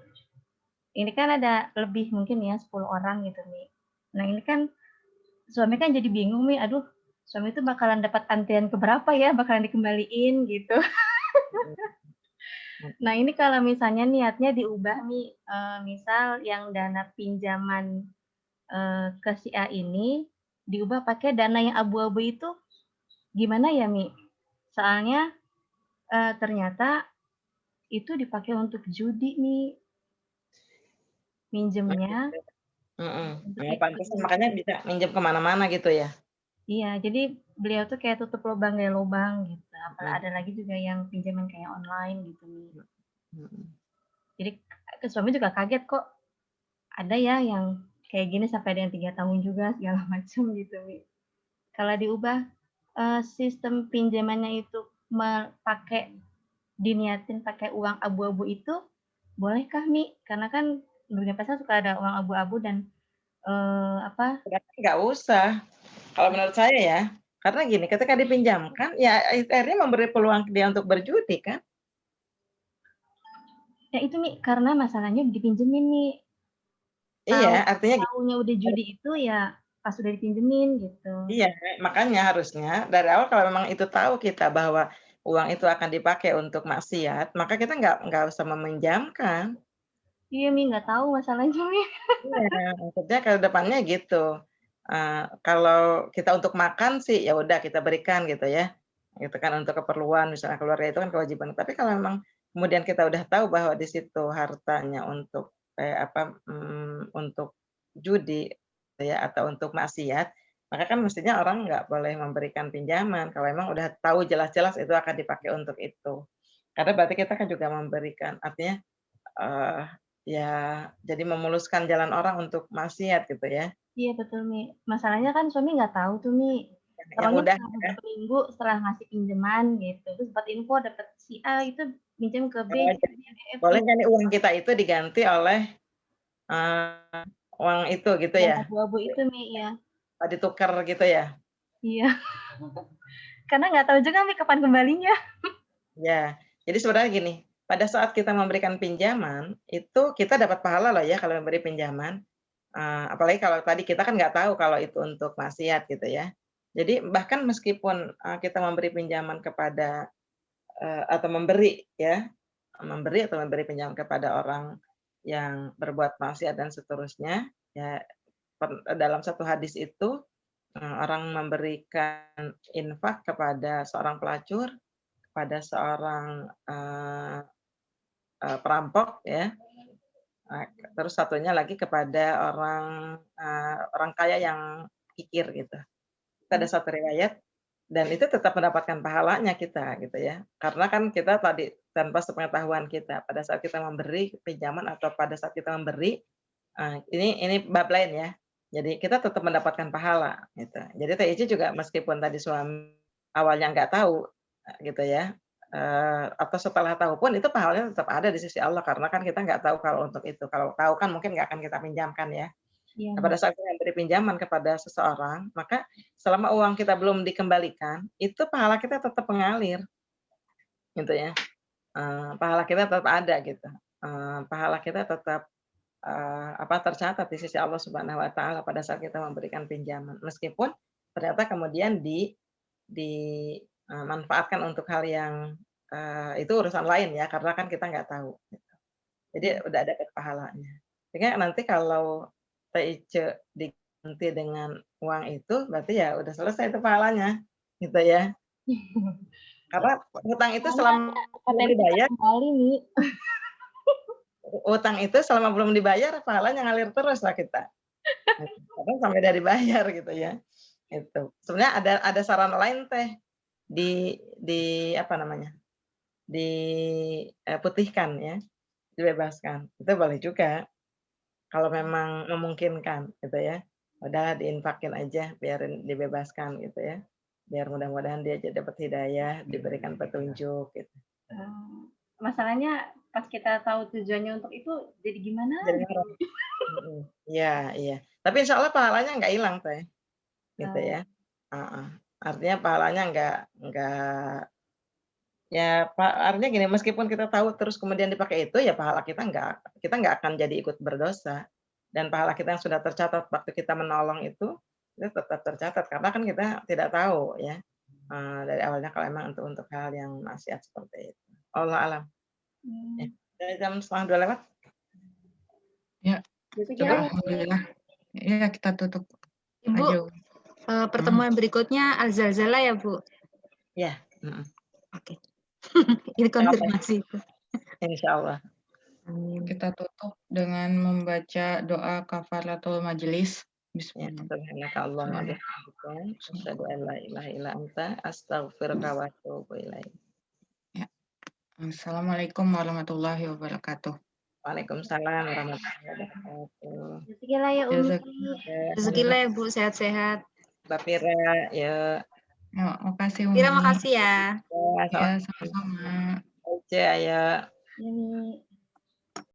ini kan ada lebih mungkin ya 10 orang gitu, Mi. Nah, ini kan suami kan jadi bingung, Mi, aduh, suami itu bakalan dapat antrian ke berapa ya, bakalan dikembaliin gitu. Nah, ini kalau misalnya niatnya diubah, Mi, misal yang dana pinjaman, ke si A ini diubah pakai dana yang abu-abu itu gimana ya, Mi? Soalnya, ternyata itu dipakai untuk judi, Mi, minjemnya untuk Nah, ikut pantesan judi. makanya bisa minjem ke mana-mana gitu ya? Iya, jadi beliau tuh kayak tutup lubang gali lubang gitu. Mhm, Ada lagi juga yang pinjaman kayak online gitu, Mi. mhm. Jadi suami juga kaget kok ada ya yang kayak gini sampai ada yang 3 tahun juga segala macam gitu, Mi. Kalau diubah, sistem pinjamannya itu pakai diniatin pakai uang abu-abu itu, bolehkah, Mi? Karena kan dunia pesta suka ada uang abu-abu dan, apa Sebenarnya nggak usah, kalau menurut saya ya. Karena gini, ketika dipinjamkan, ya akhirnya memberi peluang dia untuk berjudi kan? ya itu, Mi, karena masalahnya dipinjemin, Mi. Iya, artinya gini, Taunya udah judi itu ya pas udah dipinjemin gitu. iya, makanya harusnya dari awal kalau memang itu tahu kita bahwa uang itu akan dipakai untuk maksiat, maka kita nggak usah meminjamkan. Iya, Mi, nggak tahu masalahnya, Mi. Iya, maksudnya ke depannya gitu. Kalau kita untuk makan sih, ya udah kita berikan gitu ya. Gitu kan untuk keperluan misalnya keluarga itu kan kewajiban. Tapi kalau memang kemudian kita udah tahu bahwa di situ hartanya untuk, untuk judi gitu ya atau untuk maksiat, maka kan mestinya orang nggak boleh memberikan pinjaman kalau memang udah tahu jelas-jelas itu akan dipakai untuk itu. Karena berarti kita kan juga memberikan artinya Eee, ya jadi memuluskan jalan orang untuk maksiat gitu ya, Iya betul, Mi. Masalahnya kan suami nggak tahu tuh, Mi. yang Taunya mudah setelah ya, beberapa minggu setelah ngasih pinjaman gitu, terus dapat info dapat si A itu minjem ke B, C, jadi D, E, F, boleh G, nggak nih uang kita itu diganti oleh, eee, uang itu gitu dan ya, abu-abu itu, Mi, ya. ditukar gitu ya? Iya, karena nggak tahu juga, Mi, kapan kembalinya. Ya, jadi sebenarnya gini, pada saat kita memberikan pinjaman, itu kita dapat pahala loh ya kalau memberi pinjaman, apalagi kalau tadi kita kan nggak tahu kalau itu untuk maksiat gitu ya. Jadi bahkan meskipun, kita memberi pinjaman kepada, atau memberi ya, memberi pinjaman kepada orang yang berbuat maksiat dan seterusnya, ya dalam satu hadis itu, orang memberikan infak kepada seorang pelacur, kepada seorang, perampok ya, terus satunya lagi kepada orang kaya yang kikir gitu. Itu ada satu riwayat dan itu tetap mendapatkan pahalanya kita gitu ya. Karena kan kita tadi tanpa sepengetahuan kita pada saat kita memberi pinjaman atau pada saat kita memberi, ini bab lain ya. Jadi kita tetap mendapatkan pahala gitu. Jadi TIC juga meskipun tadi suami awalnya nggak tahu, gitu ya, atau setelah tahu pun itu pahalanya tetap ada di sisi Allah karena kan kita nggak tahu kalau untuk itu. Kalau tahu kan mungkin nggak akan kita pinjamkan ya. Iya, Nah, Mi. pada saat kita memberi pinjaman kepada seseorang, maka selama uang kita belum dikembalikan, itu pahala kita tetap mengalir, gitu ya. Pahala kita tetap ada gitu, pahala kita tetap, tercatat di sisi Allah Subhanahu wa taala pada saat kita memberikan pinjaman. Meskipun ternyata kemudian manfaatkan untuk hal yang, itu urusan lain ya, karena kan kita nggak tahu, gitu. Jadi Iya. udah dapat pahalanya. Sehingga nanti kalau TIC diganti dengan uang itu, berarti ya udah selesai itu pahalanya, gitu ya. Karena hutang itu Soalnya selama belum potensi dibayar kembali, Mi. utang itu selama belum dibayar pahalanya ngalir terus lah kita. Kadang sampai dari bayar gitu ya, itu. Sebenarnya ada saran lain teh, apa namanya, putihkan ya, dibebaskan. Itu boleh juga. Kalau memang memungkinkan gitu ya, udahlah diinfakin aja biarin dibebaskan gitu ya, biar mudah-mudahan dia dapat hidayah, diberikan petunjuk gitu. Masalahnya pas kita tahu tujuannya untuk itu jadi gimana Jadi gitu. haram. Iya, iya. Tapi insya Allah pahalanya nggak hilang, Teh. Gitu ya. Heeh. Artinya pahalanya nggak ya artinya gini, meskipun kita tahu terus kemudian dipakai itu, ya pahala kita nggak akan jadi ikut berdosa. Dan pahala kita yang sudah tercatat waktu kita menolong itu tetap tercatat karena kan kita tidak tahu ya. Dari awalnya kalau emang untuk hal yang maksiat seperti itu. Allah alam. Ya. Dari jam 1:30 lewat. Ya, Coba. alhamdulillah. Ya, kita tutup Ibu, aja. pertemuan berikutnya Al-Zalzalah ya, Bu? Ya. Oke. Ini konfirmasi itu. Insya Allah. Amin. Kita tutup dengan membaca doa kafaratul majelis. Ya, Bismillah. subhanaka Allahumma wa bihamdika asyhadu an la ilaha illa anta astaghfiruka wa atubu ilaik. Ya. Assalamualaikum warahmatullahi wabarakatuh. Waalaikumsalam warahmatullahi wabarakatuh. Rezekilah ya Umi. Rezekilah ya, Bu, sehat-sehat. Mbak Pira, ya. Ya, makasih Umi. Terima kasih ya. Ya, sama-sama. Oke, ya. Ini